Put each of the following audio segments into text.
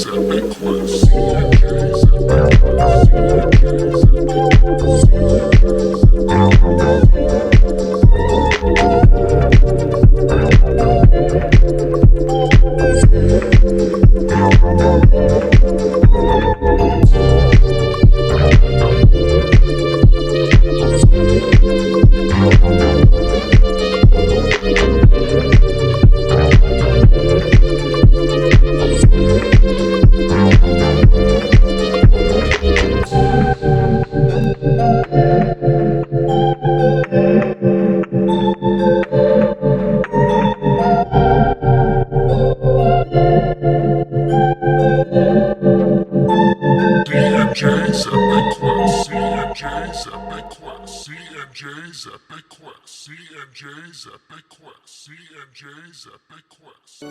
CMJ's Epic Quest. CMJ's Epic Quest. CMJ's Epic Quest. CMJ's Epic Quest. CMJ's Epic Quest. CMJ's Epic Quest. CMJ's Epic Quest.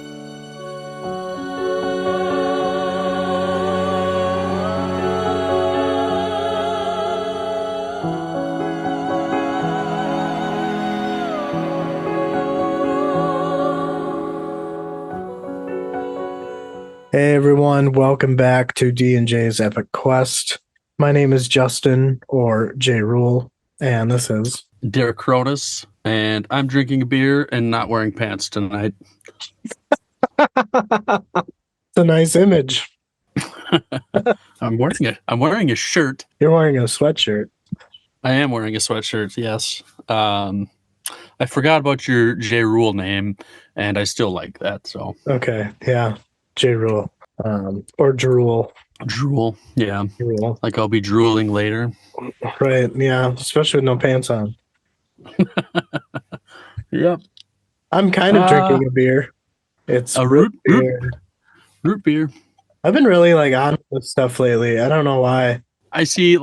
Hey everyone, welcome back to D&J's Epic Quest. My name is Justin, or J Rule, and this is Derek Cronus, and I'm drinking a beer and not wearing pants tonight. It's a nice image. I'm wearing a shirt. You're wearing a sweatshirt. I am wearing a sweatshirt, yes. I forgot about your J Rule name, and I still like that, so. Okay, yeah. J Rule. Or Drool. Drool, yeah. Drool. Like I'll be drooling later. Right, yeah, especially with no pants on. Yep. I'm kind of drinking a beer. It's a root beer. Root beer. I've been really on this stuff lately. I don't know why. I see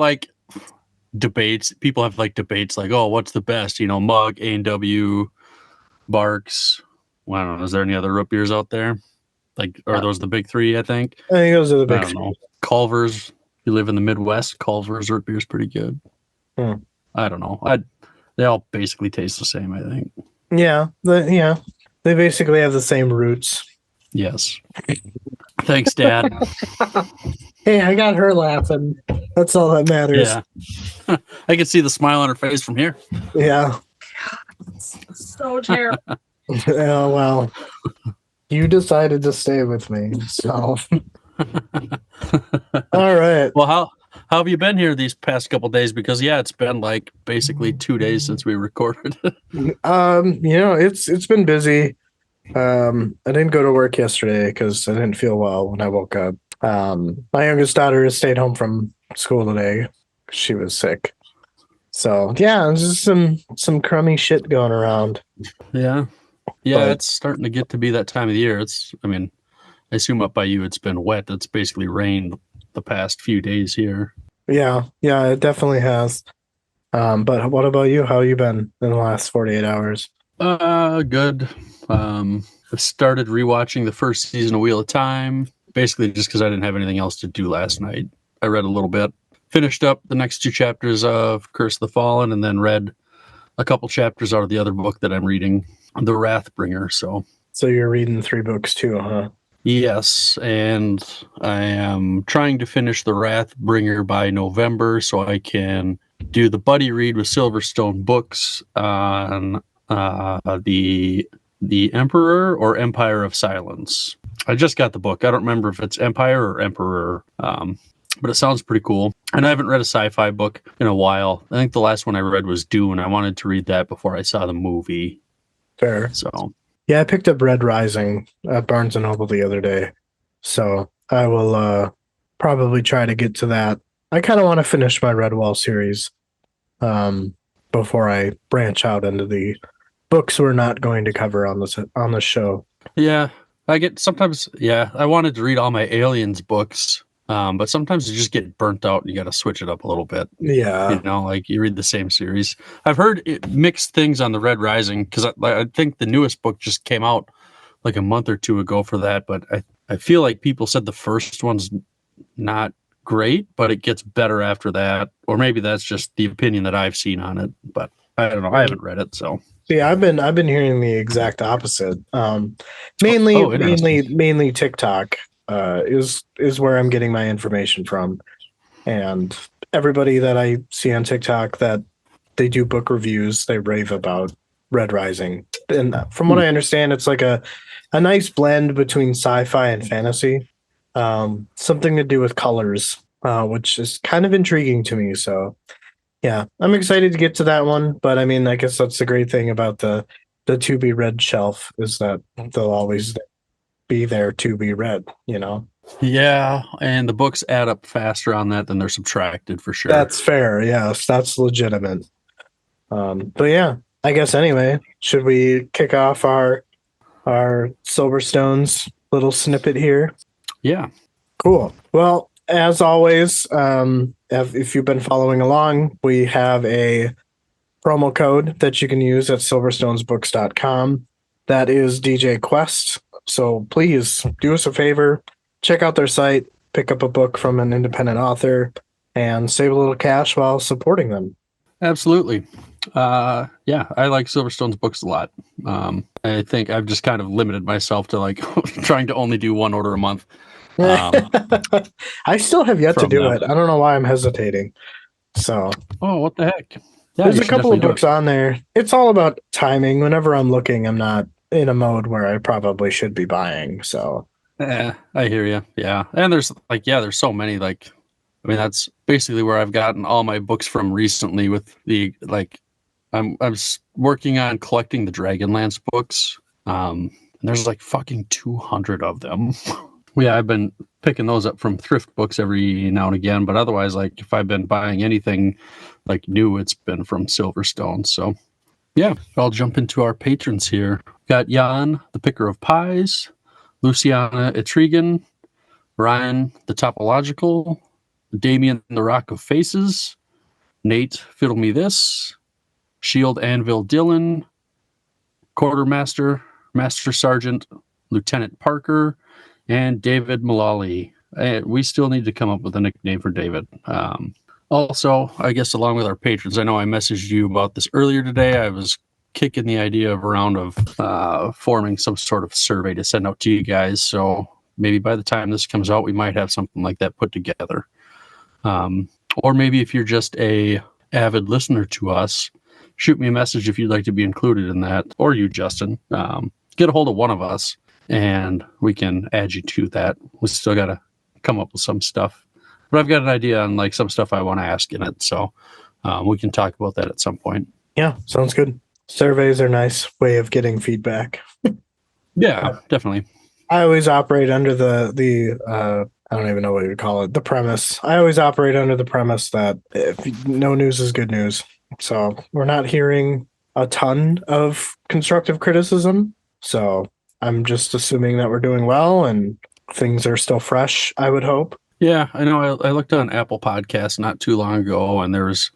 debates. People have debates oh, what's the best? Mug, A&W, Barks. Well, I don't know. Is there any other root beers out there? Are those the big three, I think? I think those are the big I don't know. Culver's. You live in the Midwest. Culver's root beer is pretty good. I don't know. They all basically taste the same, I think. Yeah. They basically have the same roots. Yes. Thanks, Dad. Hey, I got her laughing. That's all that matters. Yeah. I can see the smile on her face from here. Yeah. So terrible. Yeah, well, you decided to stay with me, so. All right. Well, how have you been here these past couple days? Because it's been basically 2 days since we recorded. It's been busy. I didn't go to work yesterday because I didn't feel well when I woke up. My youngest daughter has stayed home from school today. She was sick. So yeah, there's just some crummy shit going around. Yeah. Yeah, it's starting to get to be that time of the year. I assume up by you it's been wet. It's basically rained the past few days here. Yeah, it definitely has. But what about you? How you been in the last 48 hours? Good. I started rewatching the first season of Wheel of Time, basically just because I didn't have anything else to do last night. I read a little bit, finished up the next 2 chapters of Curse of the Fallen, and then read a couple chapters out of the other book that I'm reading, The Wrathbringer. So you're reading 3 books too, huh? Yes, and I am trying to finish The Wrathbringer by November so I can do the buddy read with Silverstone Books on the Emperor or Empire of Silence. I just got the book. I don't remember if it's Empire or Emperor, but it sounds pretty cool. And I haven't read a sci-fi book in a while. I think the last one I read was Dune. I wanted to read that before I saw the movie. Fair. So yeah, I picked up Red Rising at Barnes & Noble the other day. So I will probably try to get to that. I kind of want to finish my Redwall series before I branch out into the books we're not going to cover on the show. Yeah, I wanted to read all my Aliens books, but sometimes you just get burnt out and you got to switch it up a little bit. Yeah. You read the same series. I've heard mixed things on the Red Rising because I think the newest book just came out a month or 2 ago for that, but I feel like people said the first one's not great, but it gets better after that. Or maybe that's just the opinion that I've seen on it, but I don't know. I haven't read it, so. See, I've been hearing the exact opposite. Mainly TikTok. is where I'm getting my information from. And everybody that I see on TikTok that they do book reviews, they rave about Red Rising. And from what I understand, it's like a nice blend between sci-fi and fantasy. Something to do with colors, which is kind of intriguing to me. So yeah, I'm excited to get to that one. But I mean, I guess that's the great thing about the to be read shelf is that they'll always be there to be read, you know? Yeah, and the books add up faster on that than they're subtracted for sure. That's fair. Yes, that's legitimate. But yeah, I guess anyway, should we kick off our Silverstone's little snippet here? Yeah. Cool. Well, as always, if you've been following along, we have a promo code that you can use at silverstonesbooks.com. That is DJ Quest. So please do us a favor, check out their site, pick up a book from an independent author, and save a little cash while supporting them. Absolutely. Yeah, I like Silverstone's books a lot. I think I've just kind of limited myself to like trying to only do one order a month. I still have yet to from do them. it. I don't know why I'm hesitating. So Oh, what the heck? Yeah, there's you a should couple of definitely do books on there. It's all about timing. Whenever I'm looking, I'm not in a mode where I probably should be buying. So it. I hear you. Yeah, and there's there's so many. Like, I mean, that's basically where I've gotten all my books from recently. With the working on collecting the Dragonlance books. And there's like fucking 200 of them. Yeah, I've been picking those up from thrift books every now and again, but otherwise, like if I've been buying anything like new, it's been from Silverstone. So yeah, I'll jump into our patrons here. Got Jan, the picker of pies, Luciana Etrigan, Ryan, the topological, Damien, the rock of faces, Nate, fiddle me this, Shield Anvil Dillon, Quartermaster, Master Sergeant, Lieutenant Parker, and David Mullally. We still need to come up with a nickname for David. Also, I guess along with our patrons, I know I messaged you about this earlier today. I was kicking the idea around of forming some sort of survey to send out to you guys. So maybe by the time this comes out, we might have something like that put together. Or maybe if you're just a avid listener to us, shoot me a message if you'd like to be included in that, or you, Justin. Get a hold of one of us, and we can add you to that. We still got to come up with some stuff. But I've got an idea on like some stuff I want to ask in it, so we can talk about that at some point. yeah, sounds good. Surveys are a nice way of getting feedback. Yeah, definitely. I always operate under the I don't even know what you would call it, the premise. I always operate under the premise that no news is good news. So we're not hearing a ton of constructive criticism. So I'm just assuming that we're doing well and things are still fresh, I would hope. Yeah, I know. I looked on Apple Podcasts not too long ago, and there was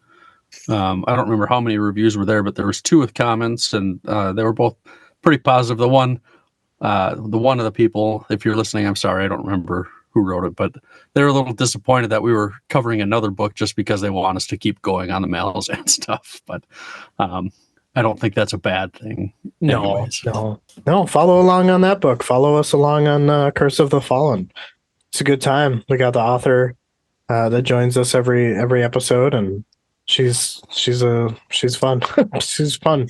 I don't remember how many reviews were there, but there was 2 with comments, and they were both pretty positive. The one of the people, if you're listening, I'm sorry, I don't remember who wrote it, but they were a little disappointed that we were covering another book just because they want us to keep going on the Malazan stuff. But I don't think that's a bad thing. No. Follow along on that book. Follow us along on Curse of the Fallen. It's a good time. We got the author that joins us every episode, and she's fun. She's fun.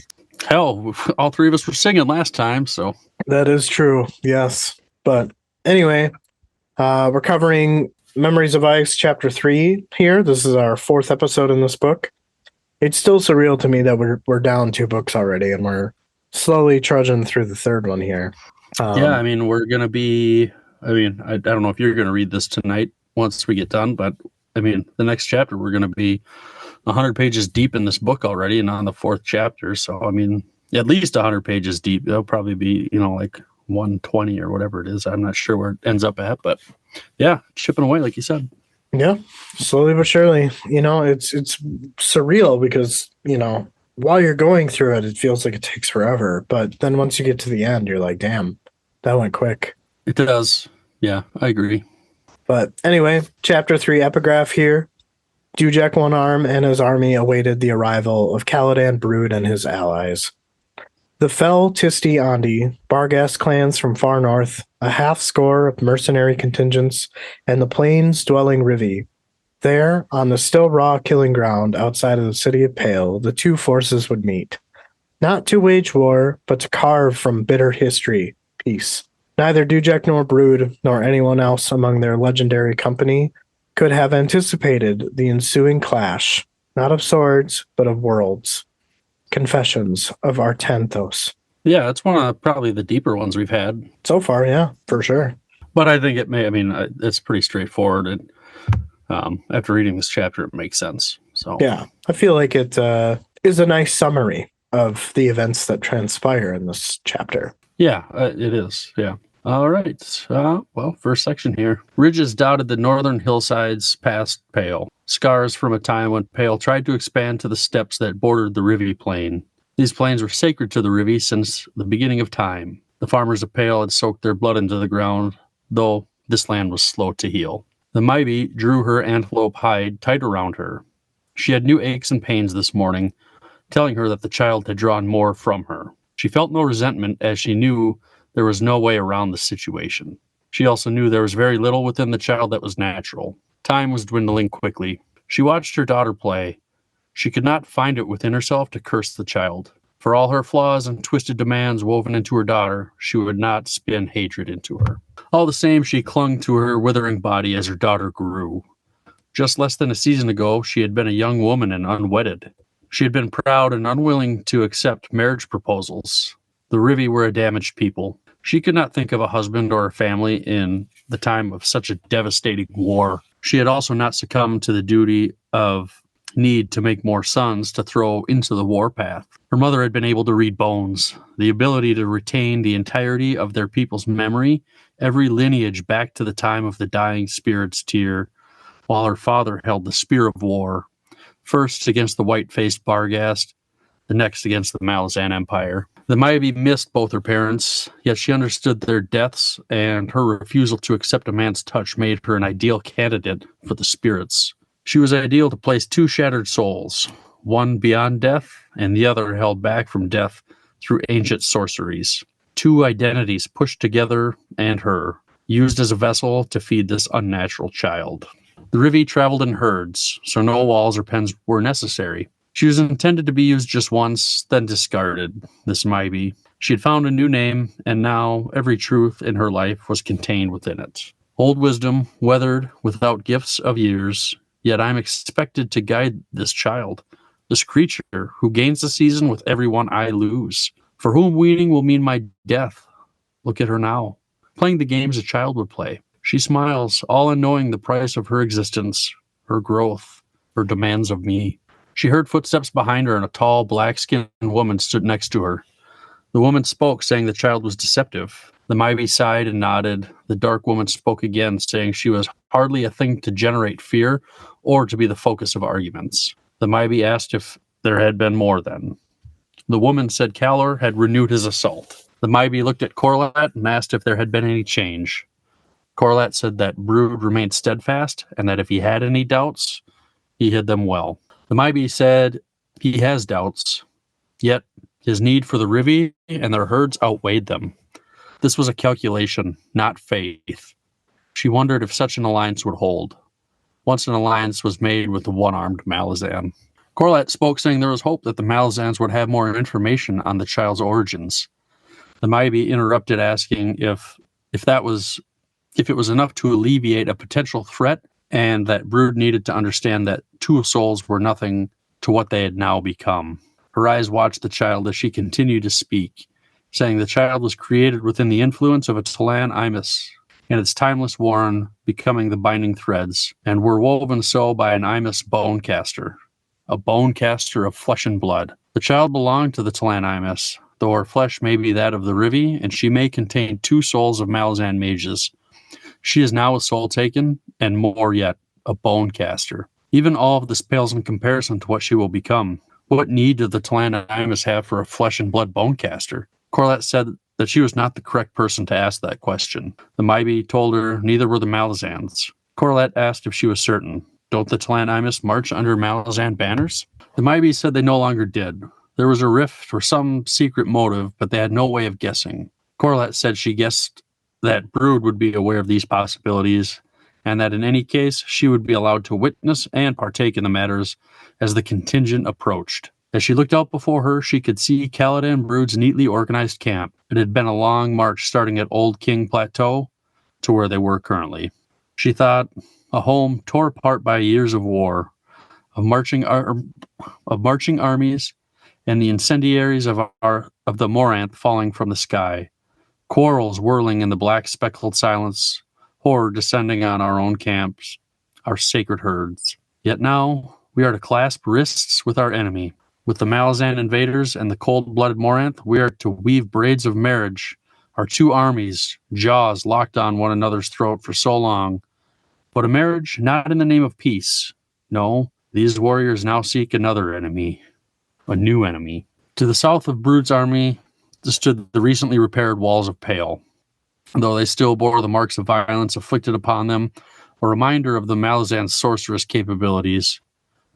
Hell, all 3 of us were singing last time, so That is true. Yes, but anyway, we're covering Memories of Ice, Chapter 3 here. This is our 4th episode in this book. It's still surreal to me that we're down 2 books already, and we're slowly trudging through the 3rd one here. yeah, I mean, we're going to be, I don't know if you're going to read this tonight once we get done, but I mean, the next chapter, we're going to be 100 pages deep in this book already and on the 4th chapter. So, I mean, at least 100 pages deep. They'll probably be, like 120 or whatever it is. I'm not sure where it ends up at, but yeah, chipping away, like you said. Yeah, slowly but surely. It's surreal because, while you're going through it, it feels like it takes forever. But then once you get to the end, you're like, damn, that went quick. It does. Yeah, I agree. But anyway, Chapter 3 epigraph here. Dujek One Arm and his army awaited the arrival of Caladan Brood and his allies. The Fell, Tisti, Andi, Barghast clans from far north a half score of mercenary contingents, and the plains-dwelling Rivi. There, on the still raw killing ground outside of the city of Pale, the two forces would meet. Not to wage war, but to carve from bitter history peace. Neither Dujek nor Brood, nor anyone else among their legendary company, could have anticipated the ensuing clash, not of swords, but of worlds. Confessions of Artanthos. Yeah, it's one of probably the deeper ones we've had. So far, yeah, for sure. But I think it's pretty straightforward. And after reading this chapter, it makes sense. So Yeah, I feel like it is a nice summary of the events that transpire in this chapter. Yeah, it is. Yeah. All right. Well, first section here. Ridges dotted the northern hillsides past Pale. Scars from a time when Pale tried to expand to the steppes that bordered the Rivi plain. These plains were sacred to the Rivi since the beginning of time. The farmers of Pale had soaked their blood into the ground, though this land was slow to heal. The Maibi drew her antelope hide tight around her. She had new aches and pains this morning, telling her that the child had drawn more from her. She felt no resentment, as she knew there was no way around the situation. She also knew there was very little within the child that was natural. Time was dwindling quickly. She watched her daughter play. She could not find it within herself to curse the child. For all her flaws and twisted demands woven into her daughter, she would not spin hatred into her. All the same, she clung to her withering body as her daughter grew. Just less than a season ago, she had been a young woman and unwedded. She had been proud and unwilling to accept marriage proposals. The Rivi were a damaged people. She could not think of a husband or a family in the time of such a devastating war. She had also not succumbed to the duty of need to make more sons to throw into the warpath. Her mother had been able to read bones, the ability to retain the entirety of their people's memory, every lineage back to the time of the dying spirit's tear, while her father held the spear of war, first against the white-faced Barghast, the next against the Malazan Empire. The Maibi missed both her parents, yet she understood their deaths, and her refusal to accept a man's touch made her an ideal candidate for the spirits. She was ideal to place two shattered souls, one beyond death, and the other held back from death through ancient sorceries. Two identities pushed together, and her, used as a vessel to feed this unnatural child. The Rivi traveled in herds, so no walls or pens were necessary. She was intended to be used just once, then discarded, this Maibi. She had found a new name, and now every truth in her life was contained within it. Old wisdom, weathered without gifts of years, yet I'm expected to guide this child, this creature who gains the season with every one I lose, for whom weaning will mean my death. Look at her now, playing the games a child would play. She smiles, all unknowing the price of her existence, her growth, her demands of me. She heard footsteps behind her, and a tall, black-skinned woman stood next to her. The woman spoke, saying the child was deceptive. The Maibi sighed and nodded. The dark woman spoke again, saying she was hardly a thing to generate fear or to be the focus of arguments. The Maibi asked if there had been more then. The woman said Calor had renewed his assault. The Maibi looked at Corlat and asked if there had been any change. Corlat said that Brood remained steadfast, and that if he had any doubts, he hid them well. The Maibi said he has doubts, yet his need for the Rivi and their herds outweighed them. This was a calculation, not faith. She wondered if such an alliance would hold, once an alliance was made with the one-armed Malazan. Corlat spoke, saying there was hope that the Malazans would have more information on the child's origins. The Maibi interrupted, asking if it was enough to alleviate a potential threat, and that Brood needed to understand that two souls were nothing to what they had now become. Her eyes watched the child as she continued to speak, saying the child was created within the influence of a Talan Imus, and its timeless warren becoming the binding threads, and were woven so by an Imus bone caster, a bone caster of flesh and blood. The child belonged to the Talan Imus, though her flesh may be that of the Rivi, and she may contain two souls of Malazan mages. She is now a soul taken, and more yet, a bone caster. Even all of this pales in comparison to what she will become. What need did the Talan Imus have for a flesh and blood bone caster? Corlat said that she was not the correct person to ask that question. The Maibi told her neither were the Malazans. Corlat asked if she was certain. Don't the Talan Imus march under Malazan banners? The Maibi said they no longer did. There was a rift or some secret motive, but they had no way of guessing. Corlat said she guessed that Brood would be aware of these possibilities, and that in any case, she would be allowed to witness and partake in the matters as the contingent approached. As she looked out before her, she could see Caladan Brood's neatly organized camp. It had been a long march starting at Old King Plateau to where they were currently. She thought, a home torn apart by years of war, of marching armies, and the incendiaries of the Moranth falling from the sky, quarrels whirling in the black speckled silence, horror descending on our own camps, our sacred herds. Yet now we are to clasp wrists with our enemy. With the Malazan invaders and the cold-blooded Moranth, we are to weave braids of marriage, our two armies, jaws locked on one another's throat for so long. But a marriage not in the name of peace. No, these warriors now seek another enemy, a new enemy. To the south of Brood's army stood the recently repaired walls of Pale. Though they still bore the marks of violence inflicted upon them, a reminder of the Malazan's sorceress capabilities,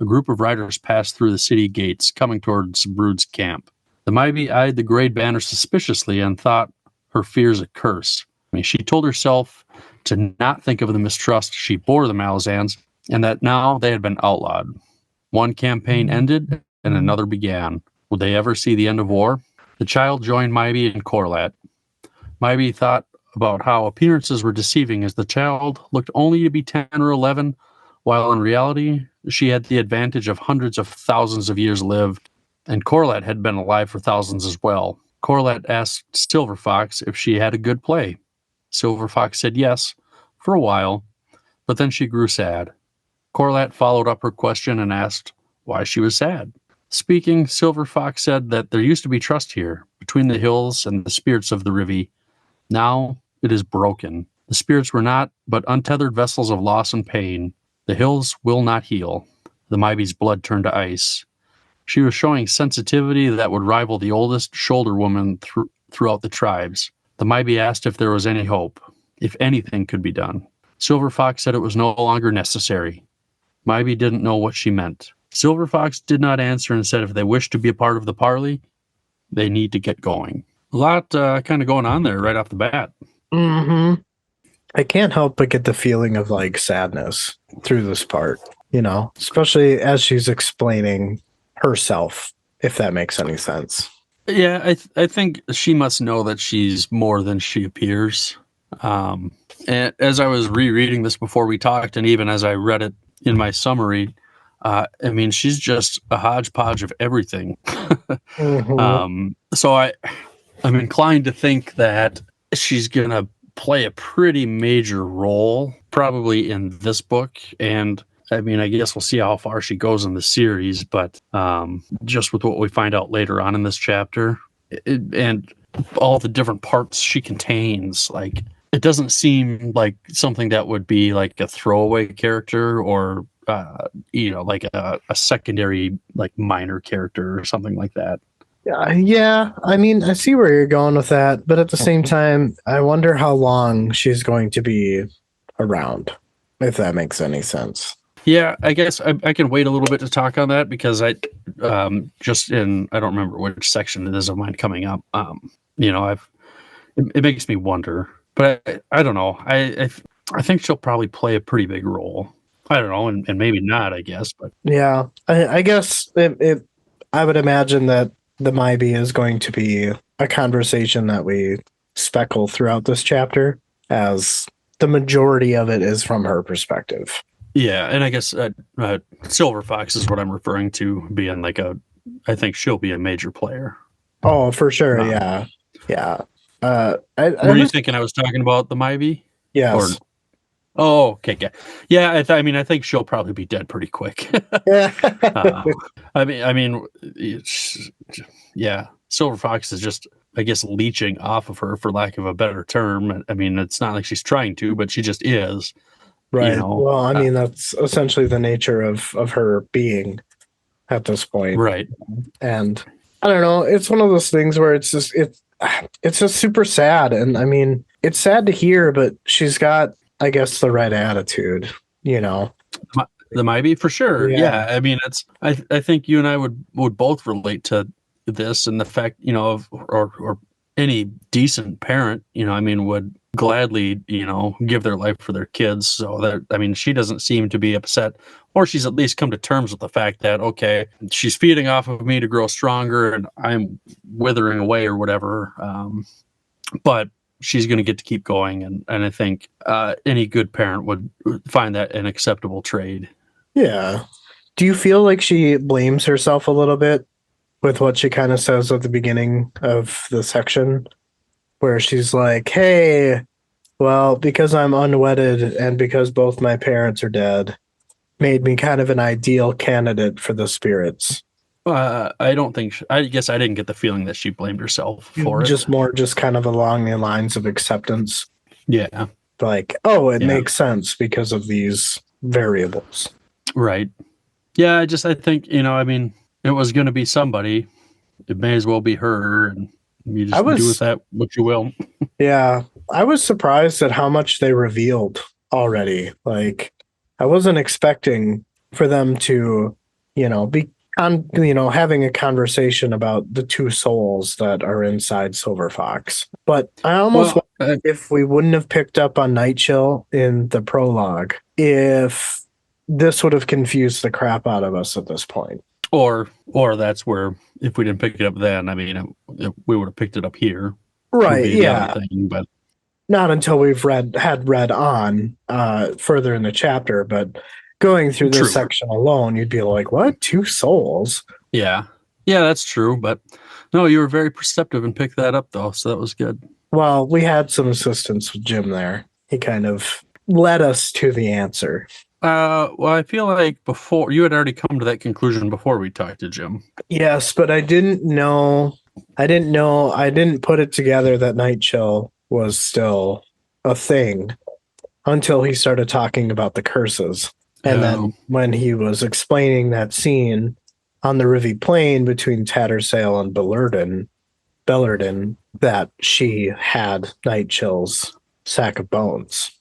a group of riders passed through the city gates, coming towards Brood's camp. The Maibi eyed the gray banner suspiciously and thought her fears a curse. She told herself to not think of the mistrust she bore the Malazans, and that now they had been outlawed. One campaign ended, and another began. Would they ever see the end of war? The child joined Maibi and Corlat. Maibi thought about how appearances were deceiving, as the child looked only to be 10 or 11, while in reality, she had the advantage of hundreds of thousands of years lived, and Corlat had been alive for thousands as well. Corlat asked Silver Fox if she had a good play. Silver Fox said yes, for a while, but then she grew sad. Corlat followed up her question and asked why she was sad. Speaking, Silver Fox said that there used to be trust here, between the hills and the spirits of the Rivi. Now it is broken. The spirits were not but untethered vessels of loss and pain. The hills will not heal. The Maibi's blood turned to ice. She was showing sensitivity that would rival the oldest shoulder woman throughout the tribes. The Maibi asked if there was any hope, if anything could be done. Silver Fox said it was no longer necessary. Maibi didn't know what she meant. Silver Fox did not answer and said if they wish to be a part of the parley, they need to get going. A lot kind of going on there right off the bat. Mm-hmm. I can't help but get the feeling of like sadness through this part, especially as she's explaining herself, if that makes any sense. Yeah, I think she must know that she's more than she appears. And as I was rereading this before we talked, and even as I read it in my summary, she's just a hodgepodge of everything. Mm-hmm. So I'm inclined to think that she's going to play a pretty major role probably in this book. And I guess we'll see how far she goes in the series, but just with what we find out later on in this chapter and all the different parts she contains, like it doesn't seem like something that would be like a throwaway character or like a secondary, like minor character or something like that. Yeah, I see where you're going with that, but at the same time, I wonder how long she's going to be around, if that makes any sense. Yeah, I guess I can wait a little bit to talk on that because I don't remember which section it is of mine coming up. It makes me wonder, but I don't know. I think she'll probably play a pretty big role. I don't know, and maybe not, I guess. But yeah, I guess I would imagine that the Maibi is going to be a conversation that we speckle throughout this chapter, as the majority of it is from her perspective. Yeah, and I guess Silver Fox is what I'm referring to being like I think she'll be a major player. Oh, for sure, yeah. Were you thinking I was talking about the Maibi? Yes. Okay. Yeah, I think she'll probably be dead pretty quick. Yeah. Silver Fox is just, I guess, leeching off of her, for lack of a better term. It's not like she's trying to, but she just is. Right. Well, that's essentially the nature of her being at this point. Right. And I don't know. It's one of those things where it's just super sad. And it's sad to hear, but she's got, I guess, the right attitude, The Maibi, for sure. Yeah. I think you and I would both relate to this and the fact, or any decent parent, would gladly, give their life for their kids. So that, she doesn't seem to be upset, or she's at least come to terms with the fact that, okay, she's feeding off of me to grow stronger and I'm withering away or whatever. But she's going to get to keep going. And I think any good parent would find that an acceptable trade. Yeah. Do you feel like she blames herself a little bit with what she kind of says at the beginning of the section, where she's like, hey, well, because I'm unwedded and because both my parents are dead, made me kind of an ideal candidate for the spirits. I don't think, I guess I didn't get the feeling that she blamed herself for it. Just kind of along the lines of acceptance. Yeah. Like, oh, it makes sense because of these variables. Right. Yeah, I think, it was going to be somebody. It may as well be her, and you just do with that what you will. Yeah, I was surprised at how much they revealed already. Like, I wasn't expecting for them to, be on, having a conversation about the two souls that are inside Silver Fox. But I almost wonder if we wouldn't have picked up on Night Chill in the prologue, if this would have confused the crap out of us at this point. Or that's where, if we didn't pick it up then, we would have picked it up here. Right, yeah. But not until we've read on further in the chapter, but going through this section alone, you'd be like, what? Two souls? Yeah. Yeah, that's true. But no, you were very perceptive and picked that up, though, so that was good. Well, we had some assistance with Jim there. He kind of led us to the answer. Well, I feel like before you had already come to that conclusion before we talked to Jim. Yes, but I didn't put it together that Night Chill was still a thing until he started talking about the curses. And then when he was explaining that scene on the Rivy Plain between Tattersail and Bellerden, that she had Night Chill's sack of bones,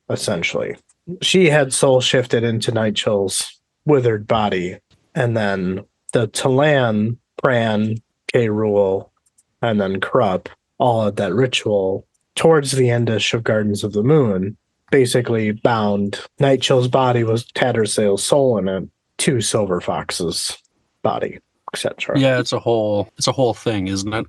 essentially. She had soul shifted into Night Chill's withered body, and then the Talan, Pran, K. Rule, and then Krupp all at that ritual towards the endish of Gardens of the Moon, basically bound Night Chill's body with Tattersail's soul in it to Silver Fox's body, etc. Yeah, it's a whole thing, isn't it?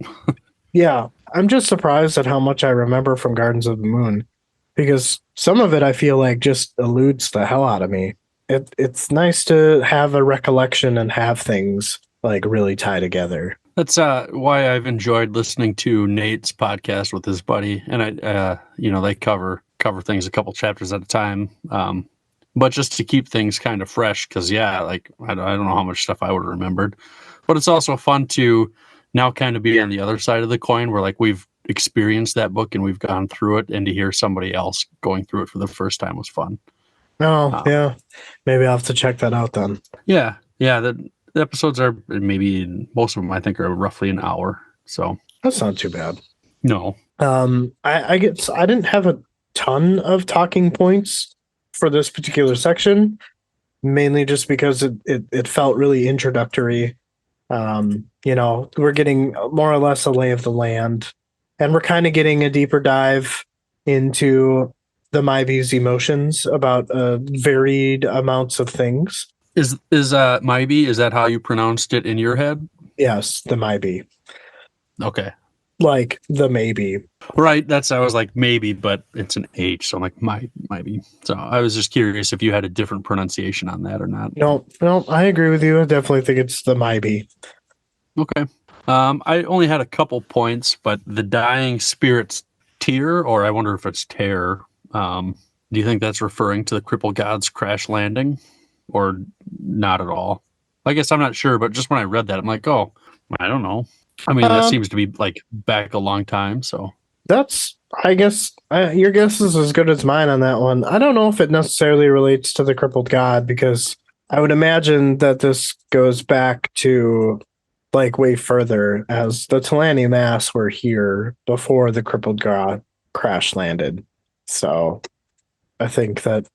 Yeah, I'm just surprised at how much I remember from Gardens of the Moon, because some of it I feel like just eludes the hell out of me. It's nice to have a recollection and have things like really tie together. That's why I've enjoyed listening to Nate's podcast with his buddy, and they cover things a couple chapters at a time, but just to keep things kind of fresh, because I don't know how much stuff I would have remembered, but it's also fun to now kind of be on the other side of the coin, where like we've experienced that book and we've gone through it, and to hear somebody else going through it for the first time was fun. Oh, yeah. Maybe I'll have to check that out then. Yeah. The episodes are most of them I think are roughly an hour, so that's not too bad. No. I didn't have a ton of talking points for this particular section, mainly just because it felt really introductory. We're getting more or less a lay of the land, and we're kind of getting a deeper dive into the Mybee's emotions about varied amounts of things. Is Mybee, is that how you pronounced it in your head? Yes, the Mybee. Okay. Like the maybe. Right, I was like maybe, but it's an H, so I'm like Mybee. So I was just curious if you had a different pronunciation on that or not. No, I agree with you. I definitely think it's the Mybee. Okay. I only had a couple points, but the dying spirit's tear, or I wonder if it's tear. Do you think that's referring to the crippled god's crash landing, or not at all? I guess I'm not sure, but just when I read that, I'm like, oh, I don't know. I mean, that seems to be like back a long time. So that's, I guess, your guess is as good as mine on that one. I don't know if it necessarily relates to the crippled god, because I would imagine that this goes back to like way further, as the Talani Mass were here before the crippled god crash landed. So I think that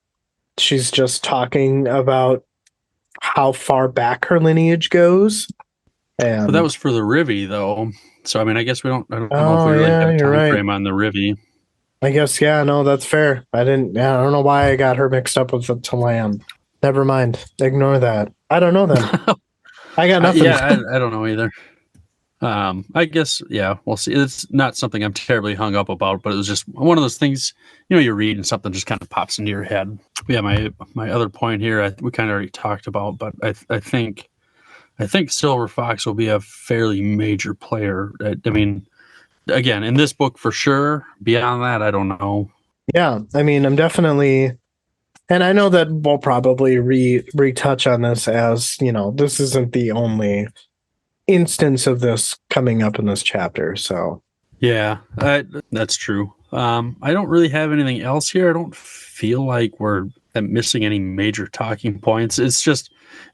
she's just talking about how far back her lineage goes. But that was for the Rivy, though. So I mean, I guess I don't know if Oh, we really yeah, have a you're time right. frame on the Rivi. I guess, yeah, no, that's fair. I don't know why I got her mixed up with the Talam. Never mind. Ignore that. I don't know then. I got nothing. I don't know either. I guess, yeah, we'll see. It's not something I'm terribly hung up about, but it was just one of those things, you read and something just kind of pops into your head. Yeah, my other point here, we kind of already talked about, but I think Silver Fox will be a fairly major player. I mean, again, in this book for sure. Beyond that, I don't know. Yeah, I mean, I'm definitely, and I know that we'll probably retouch on this as, this isn't the only instance of this coming up in this chapter. So, Yeah, that's true. I don't really have anything else here. I don't feel like we're missing any major talking points. It's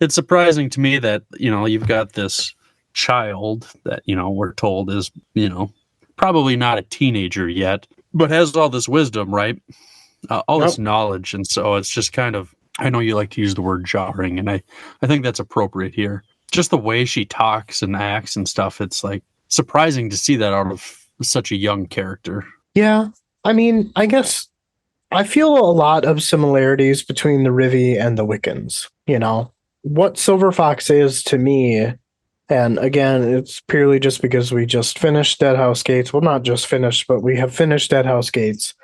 surprising to me that, you've got this child that, we're told is, probably not a teenager yet, but has all this wisdom, right? All this Yep. knowledge. And so it's just kind of, I know you like to use the word jarring, and I think that's appropriate here. Just the way she talks and acts and stuff, it's like surprising to see that out of such a young character. Yeah, I mean, I guess I feel a lot of similarities between the Rivi and the Wiccans. What Silver Fox is to me, and again, it's purely just because we just finished Deadhouse Gates. Well, not just finished, but we have finished Deadhouse Gates.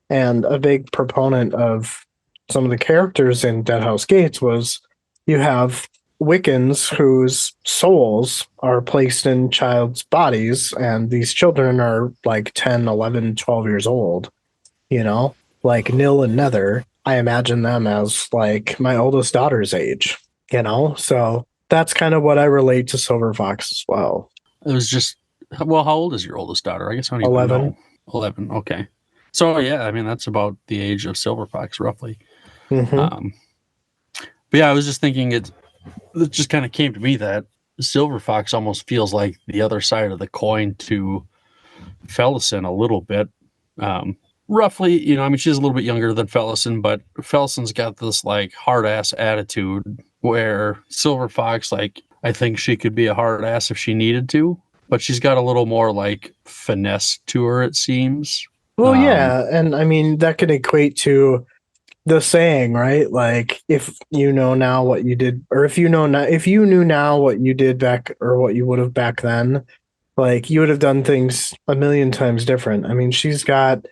And a big proponent of some of the characters in Deadhouse Gates was you have Wiccans whose souls are placed in child's bodies, and these children are like 10, 11, 12 years old, like Nil and Nether. I imagine them as like my oldest daughter's age, so that's kind of what I relate to Silver Fox as well. It was just, well, how old is your oldest daughter? I guess I don't even 11. know. 11. Okay. So yeah, I mean, that's about the age of Silver Fox, roughly. Mm-hmm. But yeah, I was just thinking it just kind of came to me that Silver Fox almost feels like the other side of the coin to Fellison a little bit. Roughly, I mean, she's a little bit younger than Fellison, but Fellison's got this like hard ass attitude where Silver Fox, like, I think she could be a hard ass if she needed to, but she's got a little more like finesse to her, it seems. Well, yeah, and I mean that could equate to the saying, right? Like, if you know now what you did, or if you knew now what you did back, or what you would have back then, like you would have done things a million times different. I mean, she's an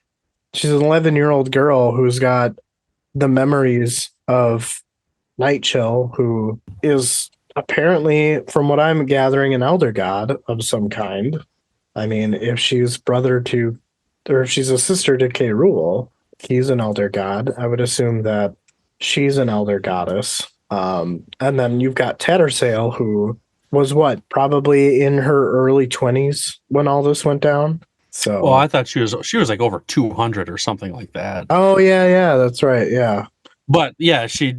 11-year-old girl who's got the memories of Night Chill, who is apparently, from what I'm gathering, an elder god of some kind. I mean, if she's if she's a sister to K. Rule, he's an elder god. I would assume that she's an elder goddess. And then you've got Tattersail, who was probably in her early 20s when all this went down. So, well, I thought she was like over 200 or something like that. Oh yeah, that's right. Yeah. But yeah, she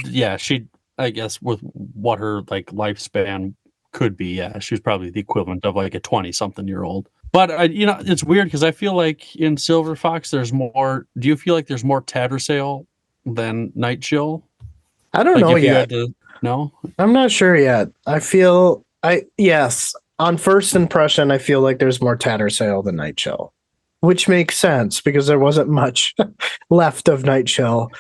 I guess with what her like lifespan could be, yeah, she was probably the equivalent of like a 20-something-year-old. But it's weird because I feel like in Silver Fox there's more. Do you feel like there's more Tattersail than Night Chill? I don't Like know if you yet. had to, no? I'm not sure yet. Yes, on first impression, I feel like there's more Tattersail than Night Chill, which makes sense because there wasn't much left of Night Chill.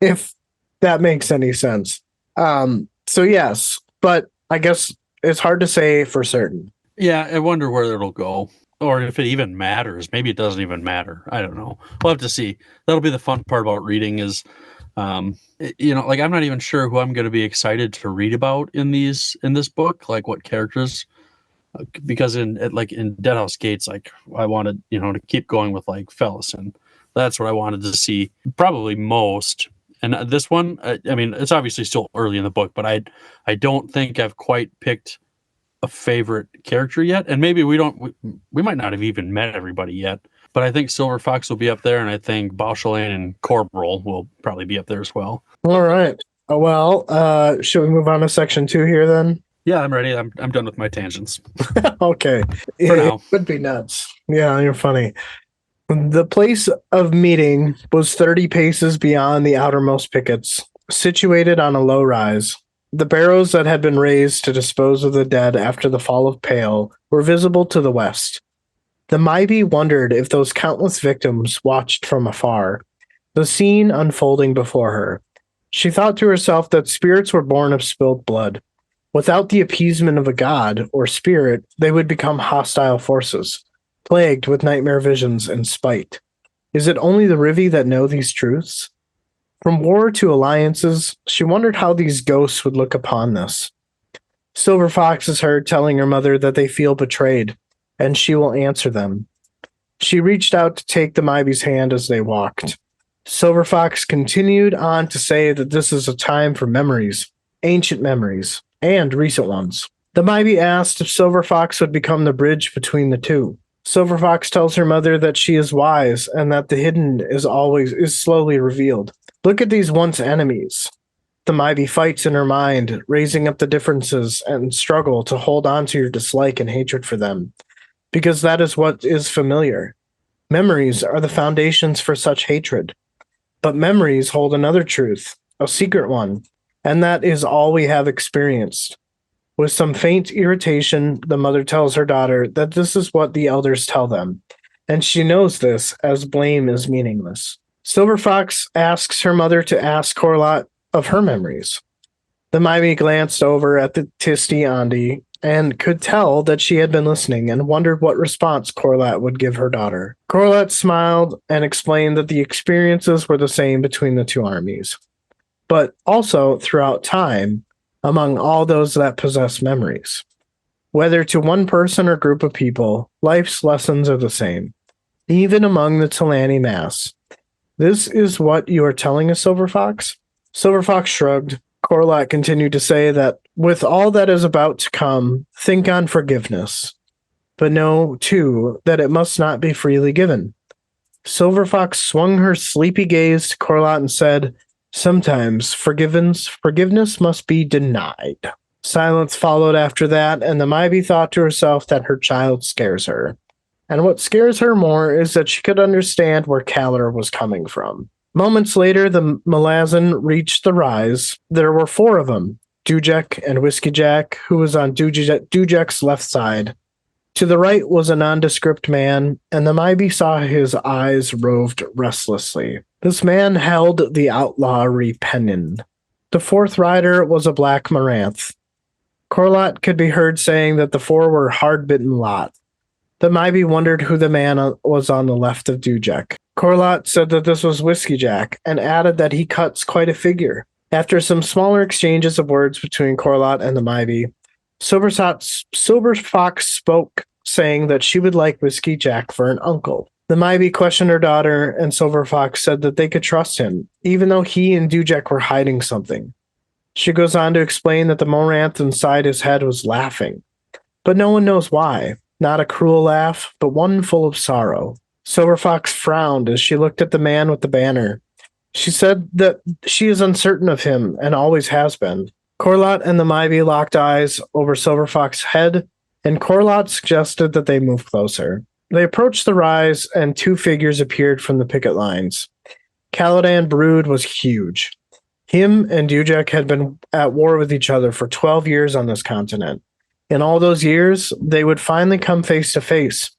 If that makes any sense. So yes, but I guess it's hard to say for certain. Yeah, I wonder where it'll go. Or if it even matters. Maybe it doesn't even matter. I don't know. We'll have to see. That'll be the fun part about reading is, like I'm not even sure who I'm going to be excited to read about in this book, like what characters. Because in Deadhouse Gates, like I wanted, to keep going with like Fellison. That's what I wanted to see probably most. And this one, I mean, it's obviously still early in the book, but I don't think I've quite picked a favorite character yet, and maybe we might not have even met everybody yet, but I think Silver Fox will be up there, and I think Bauchelain and Corporal will probably be up there as well. All right. Well, should we move on to section 2 here then? Yeah, I'm ready. I'm done with my tangents. Okay. For now. It would be nuts. Yeah, you're funny. The place of meeting was 30 paces beyond the outermost pickets, situated on a low rise. The barrows that had been raised to dispose of the dead after the fall of Pale were visible to the west. The Maibi wondered if those countless victims watched from afar, the scene unfolding before her. She thought to herself that spirits were born of spilled blood. Without the appeasement of a god or spirit, they would become hostile forces, plagued with nightmare visions and spite. Is it only the Rivi that know these truths? From war to alliances, she wondered how these ghosts would look upon this. Silver Fox is heard telling her mother that they feel betrayed, and she will answer them. She reached out to take the Maibi's hand as they walked. Silver Fox continued on to say that this is a time for memories, ancient memories, and recent ones. The Maibi asked if Silver Fox would become the bridge between the two. Silver Fox tells her mother that she is wise and that the hidden is slowly revealed. Look at these once enemies. The Maibi fights in her mind, raising up the differences and struggle to hold on to your dislike and hatred for them, because that is what is familiar. Memories are the foundations for such hatred. But memories hold another truth, a secret one, and that is all we have experienced. With some faint irritation, the mother tells her daughter that this is what the elders tell them, and she knows this, as blame is meaningless. Silver Fox asks her mother to ask Corlot of her memories. The Maibi glanced over at the Tisti Andi and could tell that she had been listening and wondered what response Corlot would give her daughter. Corlot smiled and explained that the experiences were the same between the two armies, but also throughout time among all those that possess memories. Whether to one person or group of people, life's lessons are the same, even among the Talani mass. This is what you are telling us, Silver Fox? Silver Fox shrugged. Corlot continued to say that with all that is about to come, think on forgiveness, but know, too, that it must not be freely given. Silver Fox swung her sleepy gaze to Corlot and said, sometimes forgiveness must be denied. Silence followed after that, and the Maibi thought to herself that her child scares her. And what scares her more is that she could understand where Kalar was coming from. Moments later, the Malazan reached the rise. There were 4 of them, Dujek and Whiskey Jack, who was on Dujek's left side. To the right was a nondescript man, and the Maibi saw his eyes roved restlessly. This man held the outlawry pennon. The 4th rider was a black Maranth. Corlot could be heard saying that the 4 were hard-bitten lot. The Maibi wondered who the man was on the left of Dujek. Corlot said that this was Whiskey Jack, and added that he cuts quite a figure. After some smaller exchanges of words between Corlot and the Maibi, Silver Fox spoke, saying that she would like Whiskey Jack for an uncle. The Maibi questioned her daughter, and Silver Fox said that they could trust him, even though he and Dujek were hiding something. She goes on to explain that the Moranth inside his head was laughing, but no one knows why. Not a cruel laugh, but one full of sorrow. Silver Fox frowned as she looked at the man with the banner. She said that she is uncertain of him and always has been. Corlot and the Maibi locked eyes over Silver Fox's head, and Corlot suggested that they move closer. They approached the rise, and 2 figures appeared from the picket lines. Caladan Brood was huge. Him and Dujek had been at war with each other for 12 years on this continent. In all those years, they would finally come face to face.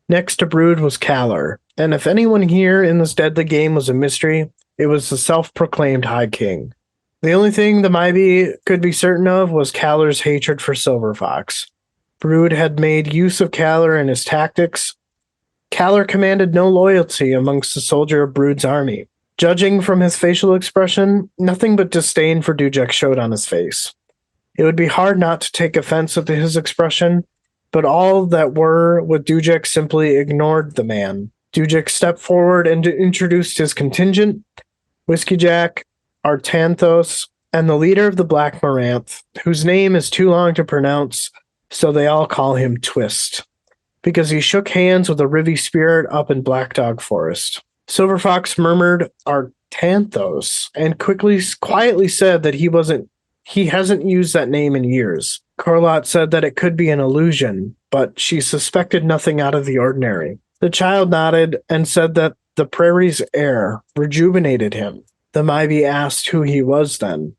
Next to Brood was Kalar, and if anyone here in this deadly game was a mystery, it was the self-proclaimed High King. The only thing the Maibi could be certain of was Kalar's hatred for Silver Fox. Brood had made use of Kalar and his tactics. Kalar commanded no loyalty amongst the soldier of Brood's army. Judging from his facial expression, nothing but disdain for Dujek showed on his face. It would be hard not to take offense at his expression, but all that were with Dujek simply ignored the man. Dujek stepped forward and introduced his contingent, Whiskey Jack, Artanthos, and the leader of the Black Maranth, whose name is too long to pronounce, so they all call him Twist, because he shook hands with a Rivi spirit up in Black Dog Forest. Silver Fox murmured Artanthos and quietly said that he hasn't used that name in years. Corlot said that it could be an illusion, but she suspected nothing out of the ordinary. The child nodded and said that the prairie's air rejuvenated him. The Maibi asked who he was then.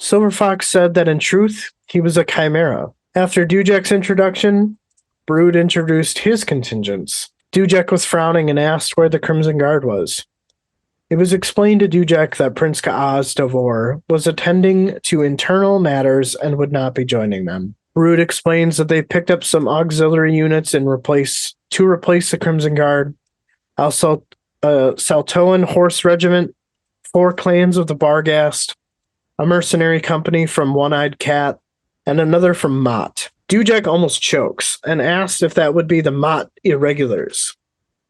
Silver Fox said that in truth, he was a chimera. After Dujak's introduction, Brood introduced his contingents. Dujak was frowning and asked where the Crimson Guard was. It was explained to Dujak that Prince Awestruck was attending to internal matters and would not be joining them. Brood explains that they picked up some auxiliary units to replace the Crimson Guard. Also, a Saltoan horse regiment, 4 clans of the Barghast, a mercenary company from One-Eyed Cat, and another from Mott. Dujak almost chokes and asks if that would be the Mott irregulars.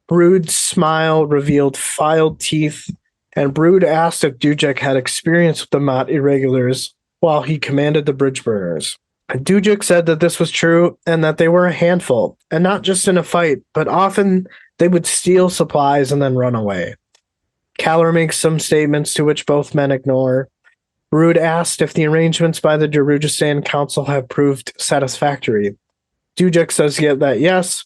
Brood's smile revealed filed teeth, and Brood asked if Dujak had experience with the Mott irregulars while he commanded the bridge burners. Dujak said that this was true and that they were a handful, and not just in a fight, but often they would steal supplies and then run away. Kaller makes some statements to which both men ignore. Brood asked if the arrangements by the Darujistan Council have proved satisfactory. Dujak says that yes,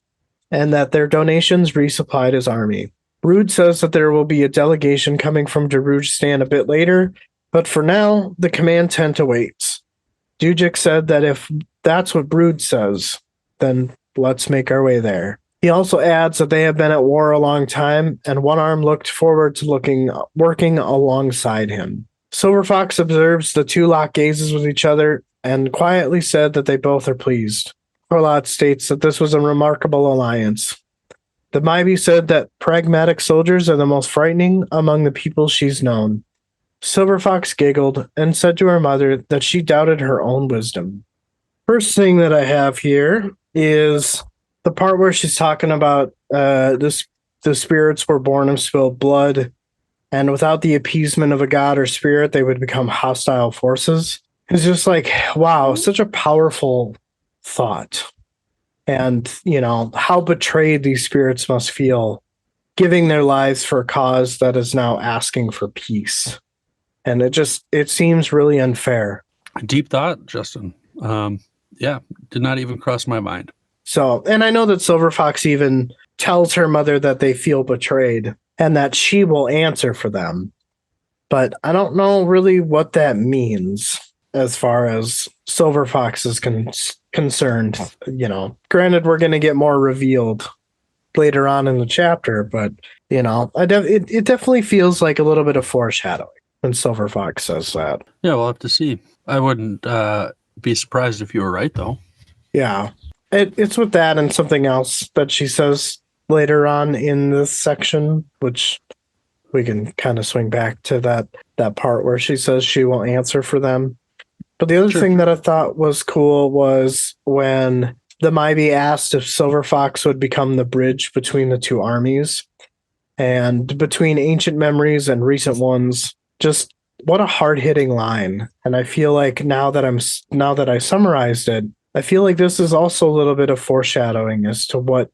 and that their donations resupplied his army. Brood says that there will be a delegation coming from Darujistan a bit later, but for now, the command tent awaits. Dujak said that if that's what Brood says, then let's make our way there. He also adds that they have been at war a long time, and One Arm looked forward to working alongside him. Silver Fox observes the two lock gazes with each other and quietly said that they both are pleased. Orlot states that this was a remarkable alliance. The Maibi said that pragmatic soldiers are the most frightening among the people she's known. Silver Fox giggled and said to her mother that she doubted her own wisdom. First thing that I have here is the part where she's talking about the spirits were born of spilled blood, and without the appeasement of a god or spirit, they would become hostile forces. It's just like, wow, such a powerful thought. And, how betrayed these spirits must feel, giving their lives for a cause that is now asking for peace. And it seems really unfair. Deep thought, Justin. Yeah, did not even cross my mind. So, and I know that Silver Fox even tells her mother that they feel betrayed and that she will answer for them. But I don't know really what that means as far as Silver Fox is concerned. Granted, we're going to get more revealed later on in the chapter, but, it definitely feels like a little bit of foreshadowing when Silver Fox says that. Yeah, we'll have to see. I wouldn't be surprised if you were right, though. Yeah. It's with that and something else that she says later on in this section, which we can kind of swing back to that part where she says she will answer for them. But the other thing that I thought was cool was when the Maibi asked if Silver Fox would become the bridge between the two armies, and between ancient memories and recent ones. Just what a hard-hitting line. And I feel like now that I summarized it, I feel like this is also a little bit of foreshadowing as to what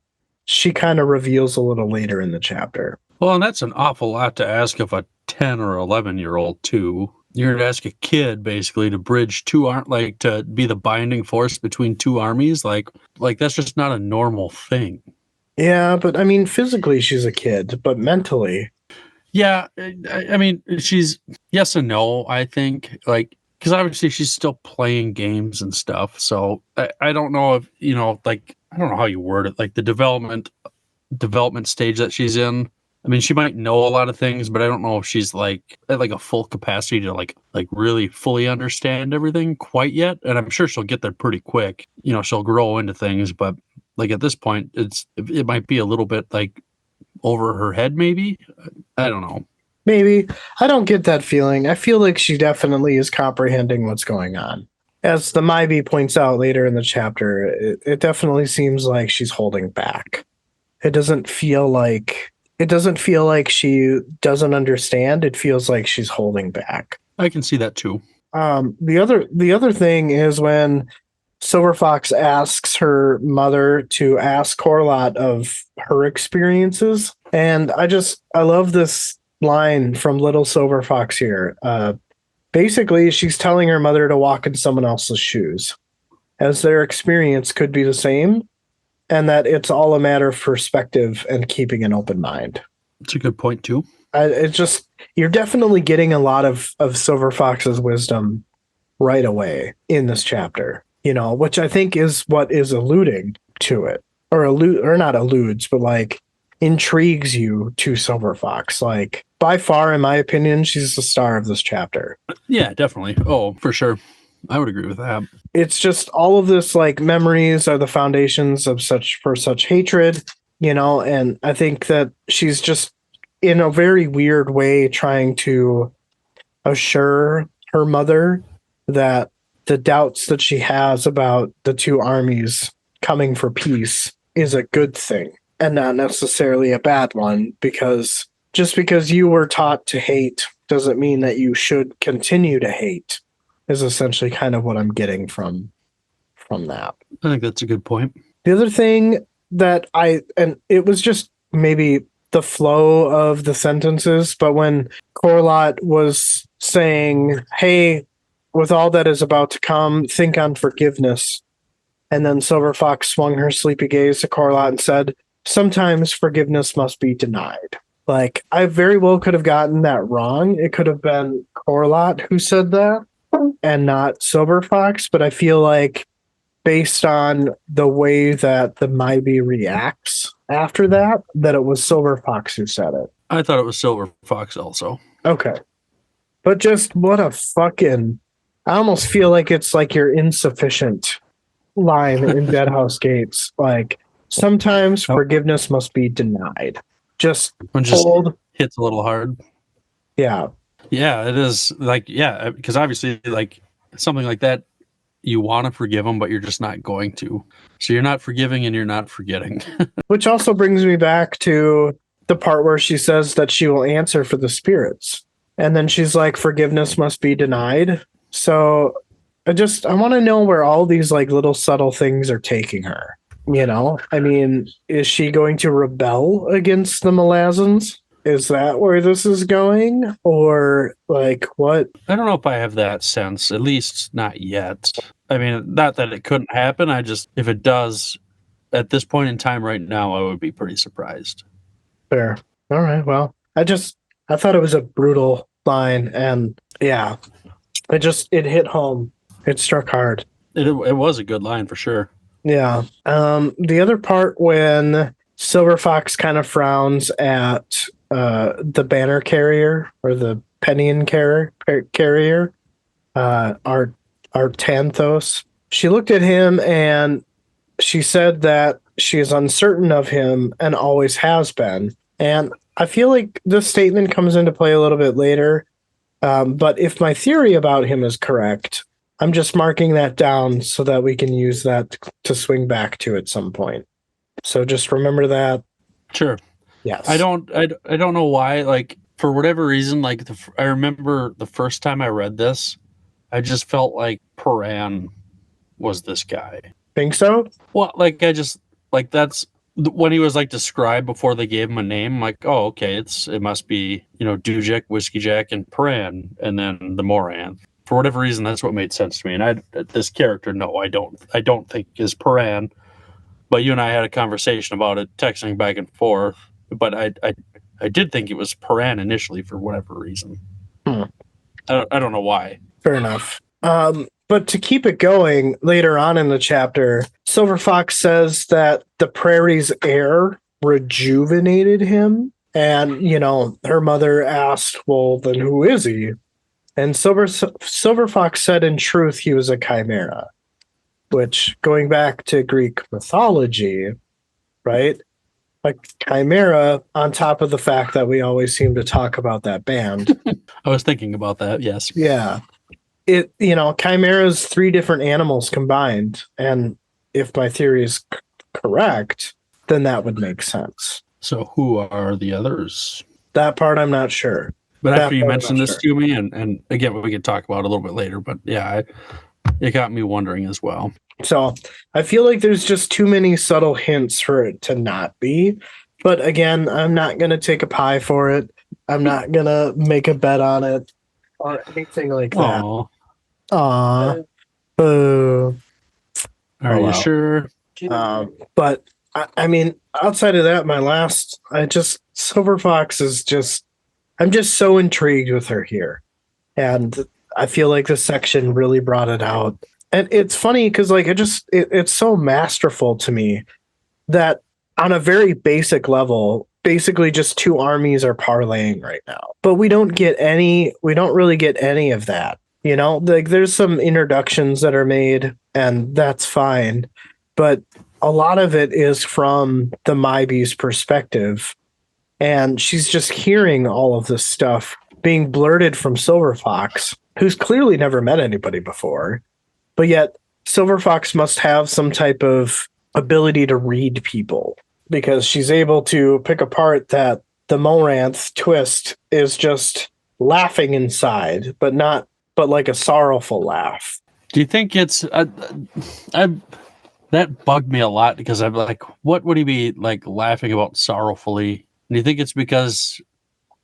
she kind of reveals a little later in the chapter. Well, and that's an awful lot to ask of a 10 or 11-year-old too. You're going to ask a kid basically to bridge to be the binding force between two armies. Like that's just not a normal thing. Yeah, but I mean, physically she's a kid, but mentally. Yeah, I mean, she's yes and no, I think. Because obviously she's still playing games and stuff. So I don't know if, I don't know how you word it, like the development stage that she's in. I mean, she might know a lot of things, but I don't know if she's at a full capacity to like really fully understand everything quite yet. And I'm sure she'll get there pretty quick. She'll grow into things, but at this point, it might be a little bit over her head, maybe. I don't know. Maybe. I don't get that feeling. I feel like she definitely is comprehending what's going on. As the Maibi points out later in the chapter, it definitely seems like she's holding back. It doesn't feel like she doesn't understand. It feels like she's holding back. I can see that too. The other thing is when Silver Fox asks her mother to ask Corlott of her experiences. And I love this line from Little Silver Fox here. Basically, she's telling her mother to walk in someone else's shoes, as their experience could be the same, and that it's all a matter of perspective and keeping an open mind. It's a good point, too. You're definitely getting a lot of Silver Fox's wisdom right away in this chapter, which I think is what is alluding to it, or not alludes, but like intrigues you to Silver Fox. Like by far, in my opinion, she's the star of this chapter. Yeah, definitely. Oh, for sure. I would agree with that. It's just all of this, like, memories are the foundations of such hatred, and I think that she's just in a very weird way trying to assure her mother that the doubts that she has about the two armies coming for peace is a good thing and not necessarily a bad one, because just because you were taught to hate doesn't mean that you should continue to hate, is essentially kind of what I'm getting from that. I think that's a good point. The other thing that and it was just maybe the flow of the sentences, but when Corlott was saying, hey, with all that is about to come, think on forgiveness. And then Silver Fox swung her sleepy gaze to Corlott and said, sometimes forgiveness must be denied. Like, I very well could have gotten that wrong. It could have been Corlott who said that and not Silver Fox, but I feel like based on the way that the Mybe reacts after that it was Silver Fox who said it. I thought it was Silver Fox also. Okay. But just what a fucking... I almost feel like it's like your insufficient line in Deadhouse Gates. Like, sometimes forgiveness must be denied. Just hold. Hits a little hard. Yeah. Yeah, it is. Like, yeah, because obviously, like, something like that, you want to forgive them, but you're just not going to. So you're not forgiving and you're not forgetting. Which also brings me back to the part where she says that she will answer for the spirits. And then she's like, forgiveness must be denied. So I want to know where all these like little subtle things are taking her. I mean, is she going to rebel against the Malazans? Is that where this is going? Or like what? I don't know if I have that sense, at least not yet. I mean, not that it couldn't happen. If it does, at this point in time right now, I would be pretty surprised. Fair. All right. Well, I thought it was a brutal line, and yeah, it hit home. It struck hard. It was a good line for sure. Yeah. The other part when Silver Fox kind of frowns at the banner carrier or the Pennian carrier, Artanthos. She looked at him and she said that she is uncertain of him and always has been. And I feel like this statement comes into play a little bit later. But if my theory about him is correct, I'm just marking that down so that we can use that to swing back to at some point. So just remember that. Sure. Yes. I don't know why, like, for whatever reason, like, I remember the first time I read this, I just felt like Paran was this guy. Think so? Well, like, that's when he was like described before they gave him a name. I'm like, oh, okay, it must be, Dujek, Whiskey Jack, and Paran, and then the Moran. For whatever reason, that's what made sense to me. And this character, no, I don't think is Paran. But you and I had a conversation about it, texting back and forth. But I did think it was Paran initially for whatever reason. I don't know why. Fair enough. But to keep it going, later on in the chapter, Silver Fox says that the prairie's air rejuvenated him. And, her mother asked, well, then who is he? And Silver Fox said, in truth, he was a chimera. Which, going back to Greek mythology, right? Like chimera, on top of the fact that we always seem to talk about that band. I was thinking about that, yes. Yeah. Chimera's 3 different animals combined. And if my theory is correct, then that would make sense. So who are the others? That part I'm not sure. But after you mentioned this to me, and again, we could talk about it a little bit later, but yeah, it got me wondering as well. So I feel like there's just too many subtle hints for it to not be. But again, I'm not going to take a pie for it. I'm not going to make a bet on it or anything like that. Aww. Boo. Are you sure? But I mean, outside of that, Silver Fox is just, I'm just so intrigued with her here. And I feel like this section really brought it out. And it's funny because like it's so masterful to me that on a very basic level, basically just two armies are parlaying right now. But we don't really get any of that. You know, like there's some introductions that are made, and that's fine. But a lot of it is from the Mybee's perspective. And she's just hearing all of this stuff being blurted from Silver Fox, who's clearly never met anybody before. But yet, Silver Fox must have some type of ability to read people because she's able to pick apart that the Moranth twist is just laughing inside, but like a sorrowful laugh. Do you think it's that bugged me a lot because I'm like, what would he be like laughing about sorrowfully? Do you think it's because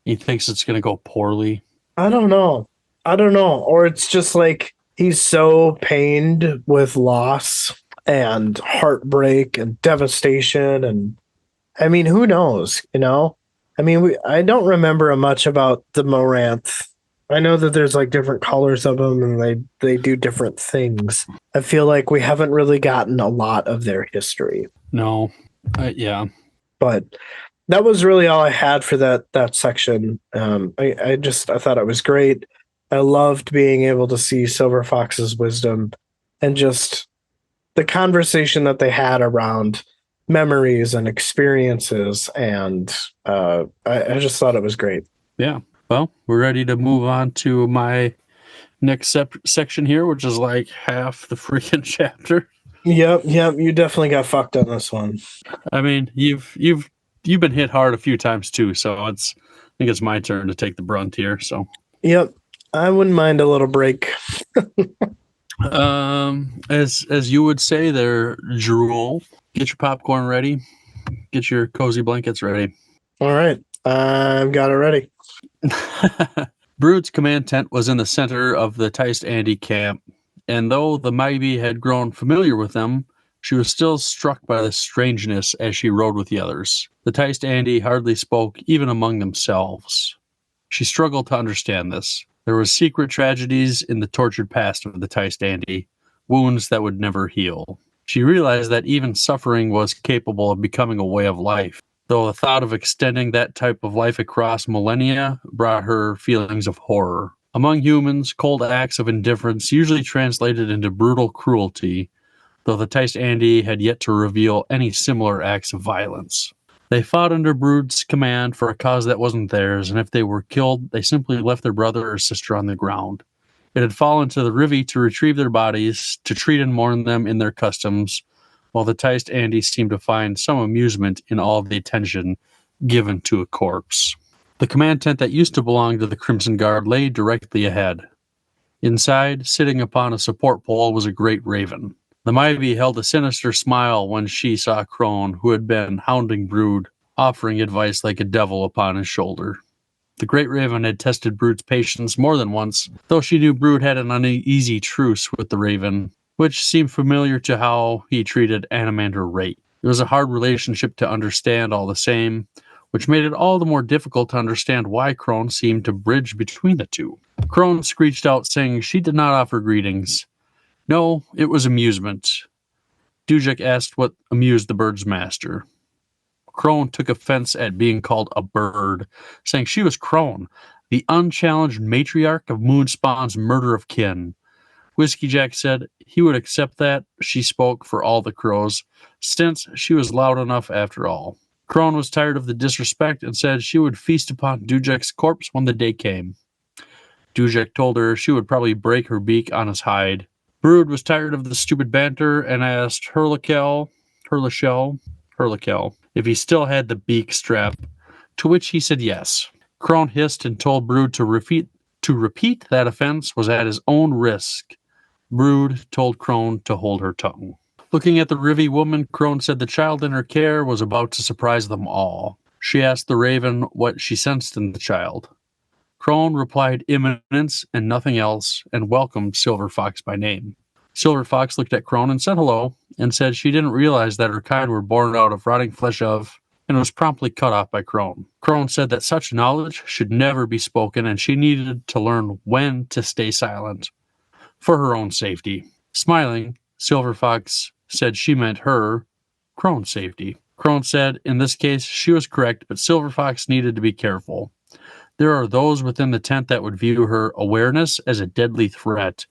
he thinks it's going to go poorly? I don't know. Or it's just like he's so pained with loss and heartbreak and devastation. And I mean, who knows, you know? I mean, I don't remember much about the Moranth. I know that there's like different colors of them and they do different things. I feel like we haven't really gotten a lot of their history. No. Yeah. But that was really all I had for that section. I thought it was great. I loved being able to see Silver Fox's wisdom and just the conversation that they had around memories and experiences. And I just thought it was great. Yeah. Well, we're ready to move on to my next section here, which is like half the freaking chapter. Yep. You definitely got fucked on this one. I mean, you've been hit hard a few times too, so I think it's my turn to take the brunt here. So, yep, I wouldn't mind a little break. As you would say there, Drool, get your popcorn ready, get your cozy blankets ready. All right, I've got it ready. Brood's command tent was in the center of the Teist Andy camp, and though the Maibee had grown familiar with them, she was still struck by the strangeness as she rode with the others. The Teist Andy hardly spoke even among themselves. She struggled to understand this. There were secret tragedies in the tortured past of the Teist Andy, wounds that would never heal. She realized that even suffering was capable of becoming a way of life, though the thought of extending that type of life across millennia brought her feelings of horror. Among humans, cold acts of indifference usually translated into brutal cruelty, though the Teist Andy had yet to reveal any similar acts of violence. They fought under Brood's command for a cause that wasn't theirs, and if they were killed, they simply left their brother or sister on the ground. It had fallen to the Rivi to retrieve their bodies, to treat and mourn them in their customs, while the Teist Andy seemed to find some amusement in all of the attention given to a corpse. The command tent that used to belong to the Crimson Guard lay directly ahead. Inside, sitting upon a support pole, was a great raven. The Maibee held a sinister smile when she saw Crone, who had been hounding Brood, offering advice like a devil upon his shoulder. The great raven had tested Brood's patience more than once, though she knew Brood had an uneasy truce with the raven, which seemed familiar to how he treated Animander Rate. It was a hard relationship to understand all the same, which made it all the more difficult to understand why Crone seemed to bridge between the two. Crone screeched out, saying she did not offer greetings. No, it was amusement. Dujek asked what amused the bird's master. Crone took offense at being called a bird, saying she was Crone, the unchallenged matriarch of Moonspawn's murder of kin. Whiskey Jack said he would accept that she spoke for all the crows, since she was loud enough after all. Crone was tired of the disrespect and said she would feast upon Dujek's corpse when the day came. Dujek told her she would probably break her beak on his hide. Brood was tired of the stupid banter and asked Hurlachel, if he still had the beak strap, to which he said yes. Crone hissed and told Brood to repeat that offense was at his own risk. Brood told Crone to hold her tongue. Looking at the Rivi woman, Crone said the child in her care was about to surprise them all. She asked the raven what she sensed in the child. Crone replied imminence and nothing else, and welcomed Silver Fox by name. Silver Fox looked at Crone and said hello, and said she didn't realize that her kind were born out of rotting flesh of and was promptly cut off by Crone. Crone said that such knowledge should never be spoken, and she needed to learn when to stay silent for her own safety. Smiling, Silver Fox said she meant her, Crone's safety. Crone said in this case she was correct, but Silver Fox needed to be careful. There are those within the tent that would view her awareness as a deadly threat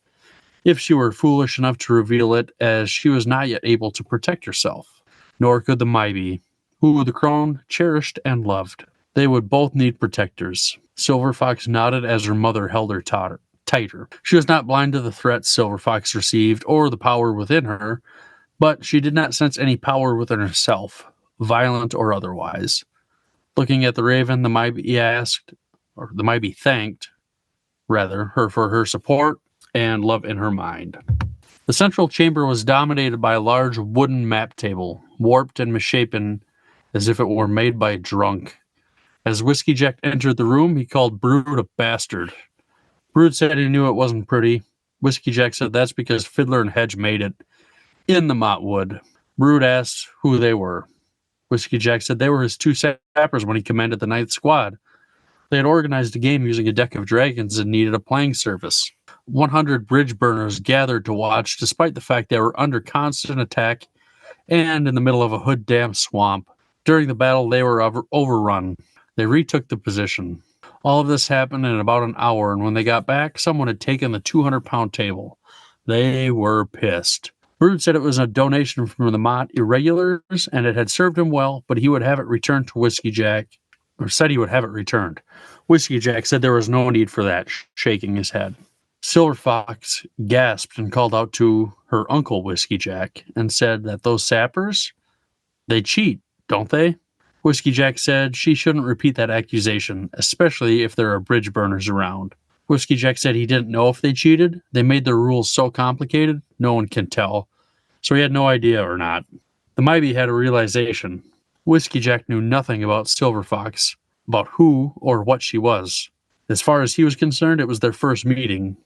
if she were foolish enough to reveal it, as she was not yet able to protect herself. Nor could the Mybe, who the Crone cherished and loved. They would both need protectors. Silver Fox nodded as her mother held her tighter. She was not blind to the threats Silver Fox received or the power within her, but she did not sense any power within herself, violent or otherwise. Looking at the raven, the Mybe thanked, her for her support and love in her mind. The central chamber was dominated by a large wooden map table, warped and misshapen as if it were made by a drunk. As Whiskey Jack entered the room, he called Brood a bastard. Brood said he knew it wasn't pretty. Whiskey Jack said that's because Fiddler and Hedge made it in the Mottwood. Brood asked who they were. Whiskey Jack said they were his two sappers when he commanded the Ninth Squad. They had organized a game using a deck of dragons and needed a playing service. 100 bridge burners gathered to watch, despite the fact they were under constant attack and in the middle of a hood-damp swamp. During the battle, they were overrun. They retook the position. All of this happened in about an hour, and when they got back, someone had taken the 200-pound table. They were pissed. Brood said it was a donation from the Mott Irregulars, and it had served him well, but he would have it returned to Whiskey Jack, or said he would have it returned. Whiskey Jack said there was no need for that, shaking his head. Silver Fox gasped and called out to her uncle, Whiskey Jack, and said that those sappers, they cheat, don't they? Whiskey Jack said she shouldn't repeat that accusation, especially if there are bridge burners around. Whiskey Jack said he didn't know if they cheated. They made their rules so complicated, no one can tell. So he had no idea or not. The Mybe had a realization. Whiskey Jack knew nothing about Silver Fox, about who or what she was. As far as he was concerned, it was their first meeting.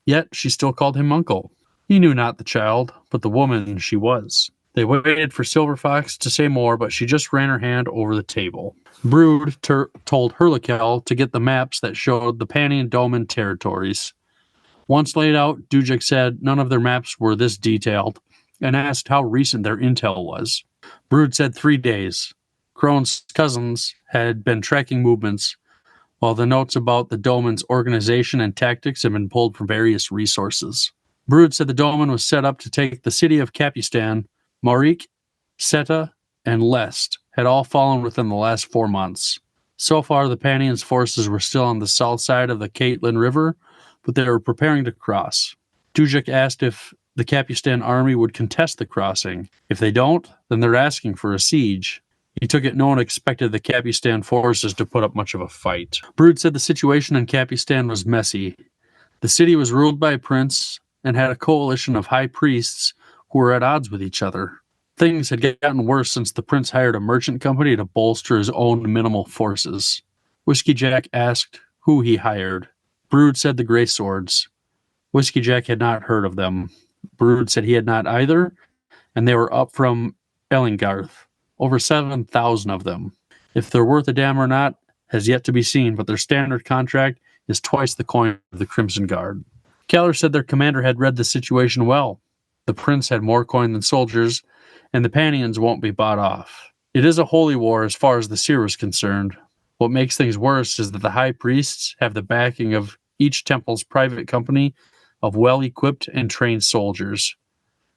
Yet she still called him uncle. He knew not the child, but the woman she was. They waited for Silver Fox to say more, but she just ran her hand over the table. Brood told Hurlikel to get the maps that showed the Panny and Doman territories. Once laid out, Dujek said none of their maps were this detailed, and asked how recent their intel was. Brood said 3 days. Crone's cousins had been tracking movements, while the notes about the Doman's organization and tactics had been pulled from various resources. Brood said the Doman was set up to take the city of Capistan. Marik, Seta, and Lest had all fallen within the last 4 months. So far, the Panians' forces were still on the south side of the Caitlin River, but they were preparing to cross. Dujek asked if the Capistan army would contest the crossing. If they don't, then they're asking for a siege. He took it no one expected the Capistan forces to put up much of a fight. Brood said the situation in Capistan was messy. The city was ruled by a prince and had a coalition of high priests who were at odds with each other. Things had gotten worse since the prince hired a merchant company to bolster his own minimal forces. Whiskey Jack asked who he hired. Brood said the Grey Swords. Whiskey Jack had not heard of them. Brood said he had not either, and they were up from Ellingarth. Over 7,000 of them. If they're worth a damn or not has yet to be seen, but their standard contract is twice the coin of the Crimson Guard. Keller said their commander had read the situation well. The prince had more coin than soldiers, and the Panians won't be bought off. It is a holy war as far as the seer is concerned. What makes things worse is that the high priests have the backing of each temple's private company of well-equipped and trained soldiers.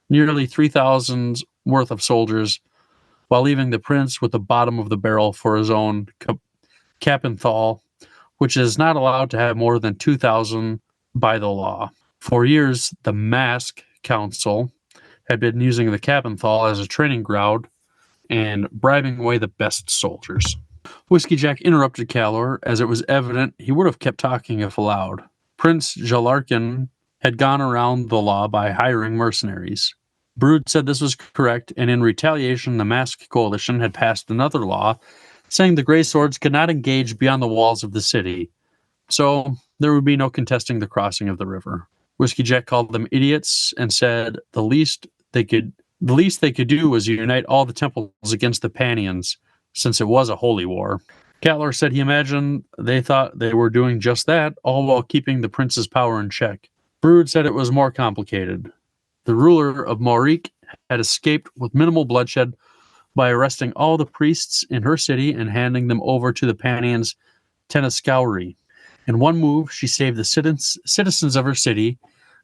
Nearly 3,000 worth of soldiers, while leaving the prince with the bottom of the barrel for his own Capenthal, which is not allowed to have more than 2,000 by the law. For years, the Mask Council had been using the Capenthal as a training ground and bribing away the best soldiers. Whiskey Jack interrupted Calor, as it was evident he would have kept talking if allowed. Prince Jalarkin had gone around the law by hiring mercenaries. Brood said this was correct, and in retaliation, the Mask Coalition had passed another law saying the Grey Swords could not engage beyond the walls of the city, so there would be no contesting the crossing of the river. Whiskey Jack called them idiots and said the least they could do was unite all the temples against the Panians, since it was a holy war. Catler said he imagined they thought they were doing just that, all while keeping the prince's power in check. Brood said it was more complicated. The ruler of Mauric had escaped with minimal bloodshed by arresting all the priests in her city and handing them over to the Panians' Tenescaury. In one move, she saved the citizens of her city,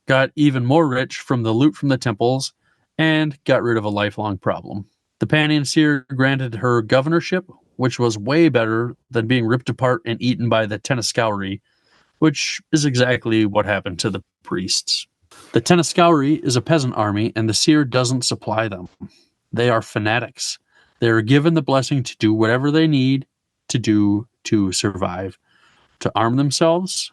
got even more rich from the loot from the temples, and got rid of a lifelong problem. The Panian seer granted her governorship, which was way better than being ripped apart and eaten by the Tenescaury, which is exactly what happened to the priests. The Tenescaury is a peasant army, and the seer doesn't supply them. They are fanatics. They are given the blessing to do whatever they need to do to survive, to arm themselves,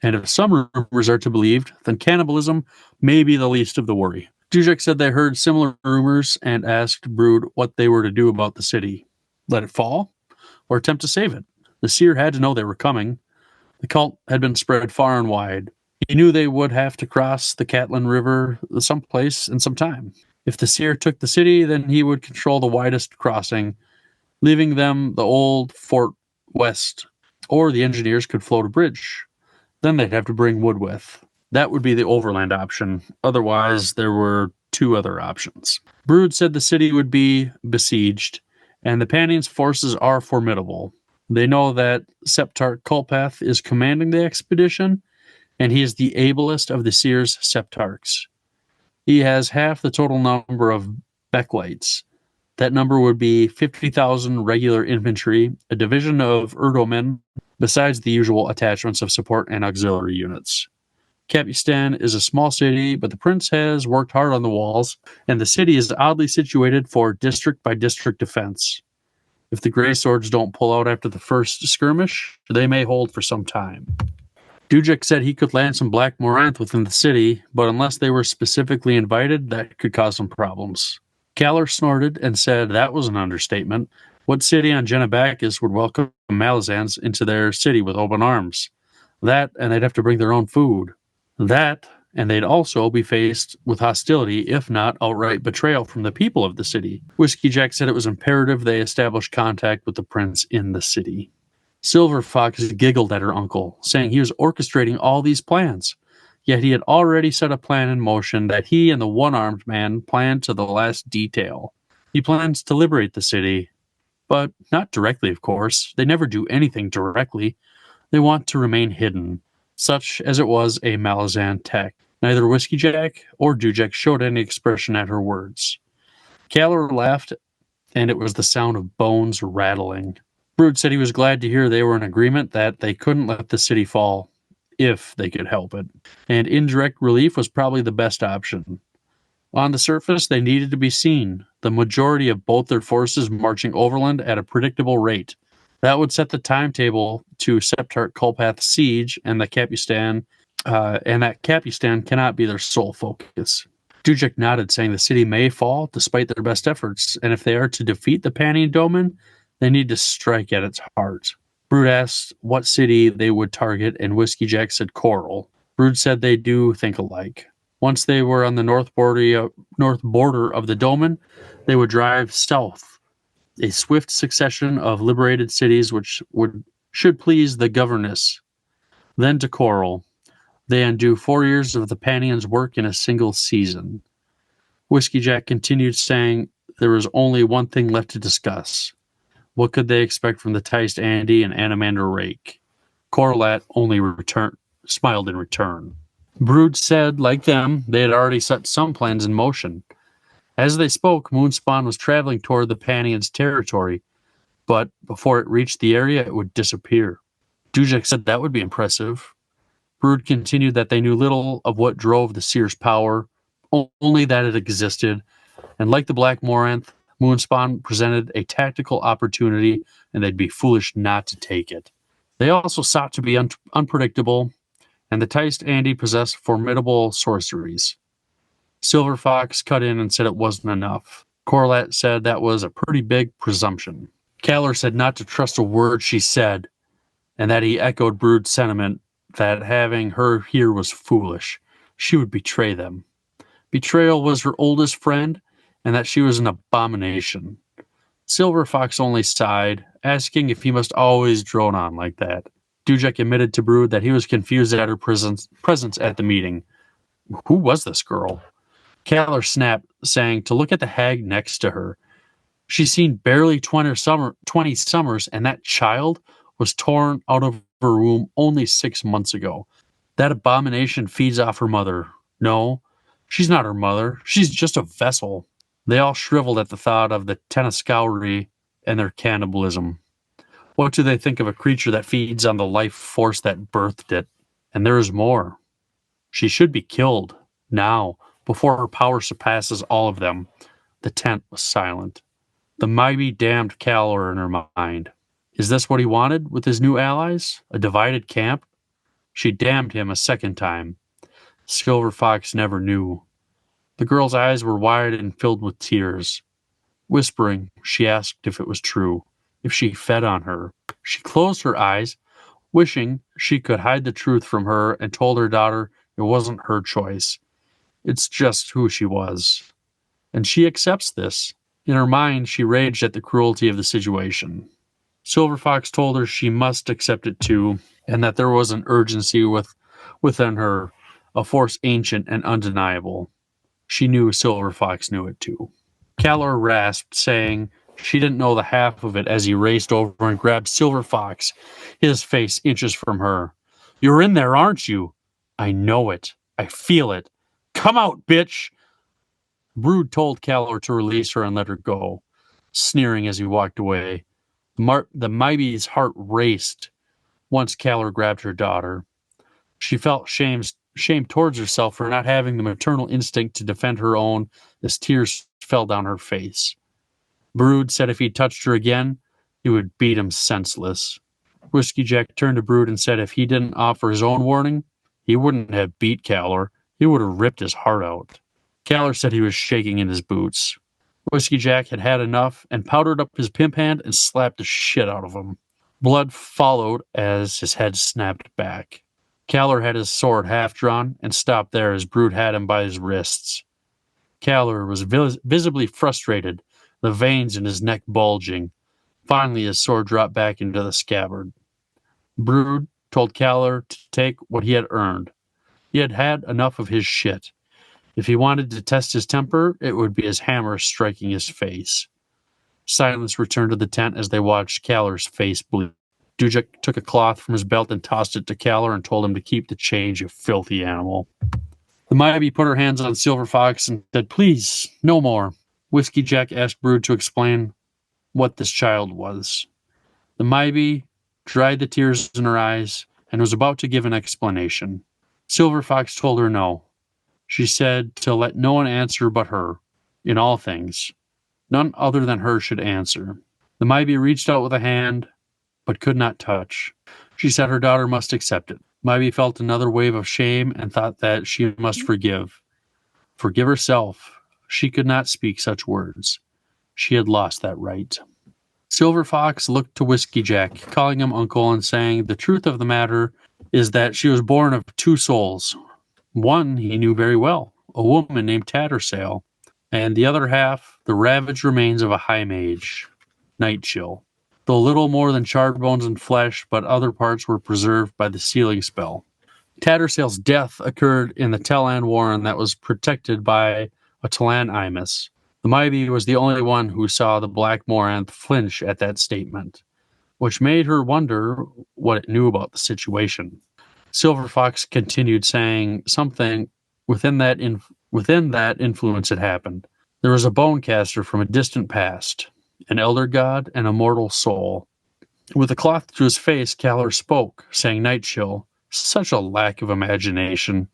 and if some rumors are to be believed, then cannibalism may be the least of the worry. Dujek said they heard similar rumors and asked Brood what they were to do about the city. Let it fall? Or attempt to save it? The seer had to know they were coming. The cult had been spread far and wide. He knew they would have to cross the Catlin River someplace in some time. If the seer took the city, then he would control the widest crossing, leaving them the old Fort West, or the engineers could float a bridge. Then they'd have to bring wood with. That would be the overland option. Otherwise, there were two other options. Brood said the city would be besieged, and the Panians' forces are formidable. They know that Septarch Kulpath is commanding the expedition, and he is the ablest of the seer's Septarchs. He has half the total number of Beklites. That number would be 50,000 regular infantry, a division of Erdomen, besides the usual attachments of support and auxiliary units. Capistan is a small city, but the prince has worked hard on the walls, and the city is oddly situated for district-by-district defense. If the Grey Swords don't pull out after the first skirmish, they may hold for some time. Dujek said he could land some Black Moranth within the city, but unless they were specifically invited, that could cause some problems. Caller snorted and said that was an understatement. What city on Genebacchus would welcome Malazans into their city with open arms? That, and they'd have to bring their own food. That, and they'd also be faced with hostility, if not outright betrayal from the people of the city. Whiskey Jack said it was imperative they establish contact with the prince in the city. Silver Fox giggled at her uncle, saying he was orchestrating all these plans. Yet he had already set a plan in motion that he and the one-armed man planned to the last detail. He plans to liberate the city, but not directly, of course. They never do anything directly. They want to remain hidden, such as it was a Malazan tech. Neither Whiskey Jack or Dujek showed any expression at her words. Caller laughed, and it was the sound of bones rattling. Brood said he was glad to hear they were in agreement that they couldn't let the city fall, if they could help it, and indirect relief was probably the best option. On the surface, they needed to be seen, the majority of both their forces marching overland at a predictable rate. That would set the timetable to Septarch Kulpath's siege, and that Capistan cannot be their sole focus. Dujek nodded, saying the city may fall despite their best efforts, and if they are to defeat the Panian Domain, they need to strike at its heart. Brood asked what city they would target, and Whiskey Jack said Coral. Brood said they do think alike. Once they were on the north border of the Domain, they would drive south, a swift succession of liberated cities which should please the governess. Then to Coral. They undo 4 years of the Panians' work in a single season. Whiskey Jack continued, saying there was only one thing left to discuss. What could they expect from the Teist Andy and Animander Rake? Corlat only smiled in return. Brood said, like them, they had already set some plans in motion. As they spoke, Moonspawn was traveling toward the Panians' territory, but before it reached the area, it would disappear. Dujek said that would be impressive. Brood continued that they knew little of what drove the seer's power, only that it existed, and like the Black Moranth, Moonspawn presented a tactical opportunity, and they'd be foolish not to take it. They also sought to be unpredictable, and the Teist Andy possessed formidable sorceries. Silver Fox cut in and said it wasn't enough. Corlat said that was a pretty big presumption. Caller said not to trust a word she said, and that he echoed Brood's sentiment that having her here was foolish. She would betray them. Betrayal was her oldest friend, and that she was an abomination. Silver Fox only sighed, asking if he must always drone on like that. Dujek admitted to Brood that he was confused at her presence at the meeting. Who was this girl? Caller snapped, saying to look at the hag next to her. She's seen barely 20 summers, and that child was torn out of her womb only 6 months ago. That abomination feeds off her mother. No, she's not her mother. She's just a vessel. They all shriveled at the thought of the Tenaskauri and their cannibalism. What do they think of a creature that feeds on the life force that birthed it? And there is more. She should be killed, now, before her power surpasses all of them. The tent was silent. The mighty damned Calor in her mind. Is this what he wanted with his new allies? A divided camp? She damned him a second time. Silver Fox never knew. The girl's eyes were wide and filled with tears. Whispering, she asked if it was true, if she fed on her. She closed her eyes, wishing she could hide the truth from her, and told her daughter it wasn't her choice. It's just who she was. And she accepts this. In her mind, she raged at the cruelty of the situation. Silver Fox told her she must accept it too, and that there was an urgency within her, a force ancient and undeniable. She knew Silver Fox knew it too. Calor rasped, saying she didn't know the half of it as he raced over and grabbed Silver Fox, his face inches from her. You're in there, aren't you? I know it. I feel it. Come out, bitch! Brood told Calor to release her and let her go, sneering as he walked away. The Mybe's heart raced once Calor grabbed her daughter. She felt shame towards herself for not having the maternal instinct to defend her own as tears fell down her face. Brood said if he touched her again, he would beat him senseless. Whiskey Jack turned to Brood and said if he didn't offer his own warning, he wouldn't have beat Calor. He would have ripped his heart out. Calor said he was shaking in his boots. Whiskey Jack had had enough and powdered up his pimp hand and slapped the shit out of him. Blood followed as his head snapped back. Calor had his sword half drawn and stopped there as Brood had him by his wrists. Calor was visibly frustrated, the veins in his neck bulging. Finally, his sword dropped back into the scabbard. Brood told Calor to take what he had earned. He had had enough of his shit. If he wanted to test his temper, it would be his hammer striking his face. Silence returned to the tent as they watched Calor's face bleed. Dujek took a cloth from his belt and tossed it to Calor and told him to keep the change, you filthy animal. The Mybe put her hands on Silver Fox and said, please, no more. Whiskey Jack asked Brood to explain what this child was. The Mybe dried the tears in her eyes and was about to give an explanation. Silver Fox told her no. She said to let no one answer but her, in all things. None other than her should answer. The Mybe reached out with a hand, but could not touch. She said her daughter must accept it. Mybe felt another wave of shame and thought that she must forgive. Forgive herself. She could not speak such words. She had lost that right. Silver Fox looked to Whiskey Jack, calling him uncle and saying the truth of the matter is that she was born of two souls. One he knew very well, a woman named Tattersail, and the other half, the ravaged remains of a high mage, Night Chill. Though little more than charred bones and flesh, but other parts were preserved by the sealing spell. Tattersail's death occurred in the Tellan Warren that was protected by a Tellan Imus. The Mybe was the only one who saw the Black Moranth flinch at that statement, which made her wonder what it knew about the situation. Silver Fox continued saying something within that influence had happened. There was a bone caster from a distant past, an elder god and a mortal soul. With a cloth to his face, Calor spoke, saying Night Chill. Such a lack of imagination.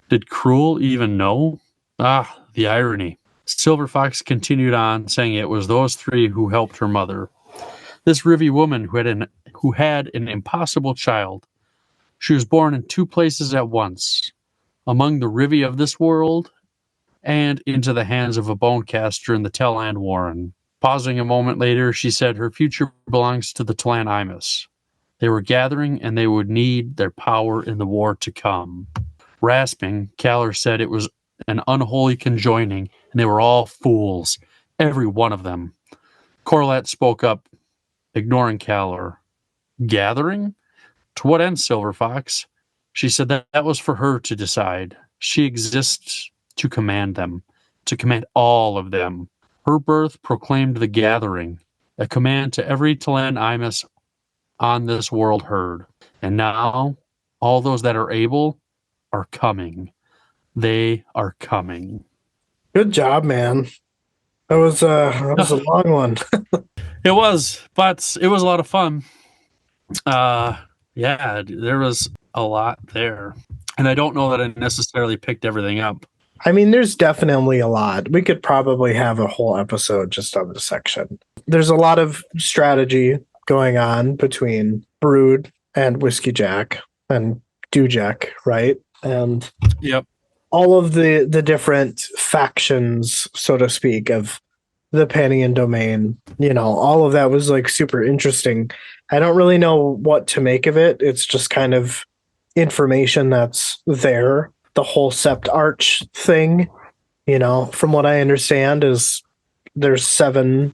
Did Cruel even know? Ah, the irony. Silver Fox continued on, saying it was those three who helped her mother. This Rivi woman who had an impossible child. She was born in two places at once, among the Rivi of this world and into the hands of a bonecaster in the Telland Warren. Pausing a moment later, she said her future belongs to the Tellan Imus. They were gathering and they would need their power in the war to come. Rasping, Calor said it was an unholy conjoining and they were all fools, every one of them. Corlett spoke up, ignoring Calor. Gathering? To what end, Silver Fox? She said that was for her to decide. She exists to command them, to command all of them. Her birth proclaimed the gathering, a command to every Tlen Imus on this world heard. And now, all those that are able are coming. They are coming. Good job, man. That was a long one. It was, but it was a lot of fun. Yeah, there was a lot there. And I don't know that I necessarily picked everything up. I mean, there's definitely a lot. We could probably have a whole episode just on this section. There's a lot of strategy going on between Brood and Whiskey Jack and Dujek, right? And Yep. all of the different factions, so to speak, of the Panian domain, all of that was like super interesting. I don't really know what to make of it. It's just kind of information that's there. The whole Sept Arch thing, from what I understand, is there's seven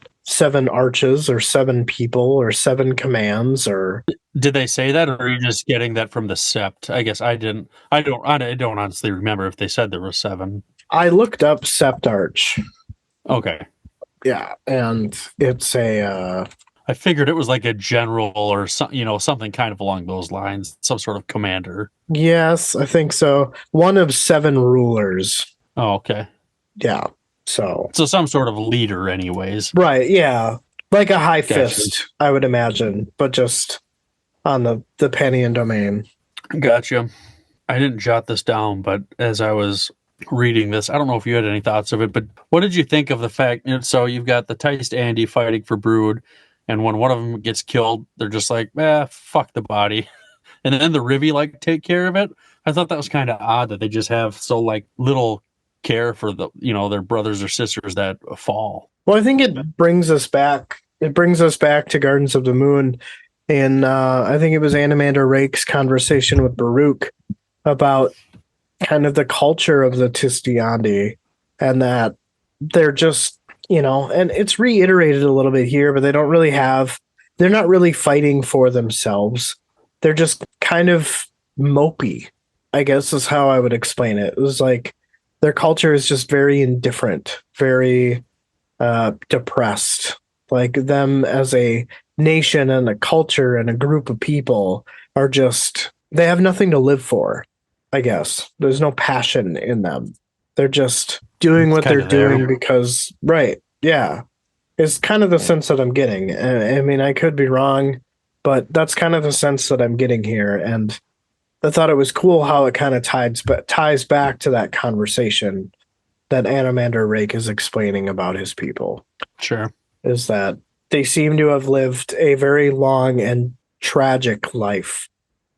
arches or seven people or seven commands or Did they say that, or are you just getting that from the Sept? I guess I didn't. I don't honestly remember if they said there were 7. I looked up Sept Arch. Okay. Yeah, and it's a I figured it was like a general or something kind of along those lines, some sort of commander. yes, I think so. One of 7 rulers. Oh, okay. Yeah. So some sort of leader, anyways. right, yeah. Like a high Gotcha. fist, I would imagine, but just on the Panian domain. Gotcha. I didn't jot this down, but as I was reading this, I don't know if you had any thoughts of it, but what did you think of the fact? So you've got the Teist Andy fighting for Brood, and when one of them gets killed, they're just like, fuck the body. And then the Rivi take care of it. I thought that was kind of odd that they just have so little care for their brothers or sisters that fall. Well, I think it brings us back. It brings us back to Gardens of the Moon, and I think it was Animander Rake's conversation with Baruch about kind of the culture of the Tistiandi, and that they're just, and it's reiterated a little bit here, but they're not really fighting for themselves. They're just kind of mopey, I guess is how I would explain it. It was like their culture is just very indifferent, very depressed. Like them as a nation and a culture and a group of people are just, they have nothing to live for, I guess. There's no passion in them. They're just doing what they're doing because, right, yeah. It's kind of the sense that I'm getting. I mean, I could be wrong, but that's kind of the sense that I'm getting here. And I thought it was cool how it kind of ties back to that conversation that Animander Rake is explaining about his people. Sure. Is that they seem to have lived a very long and tragic life.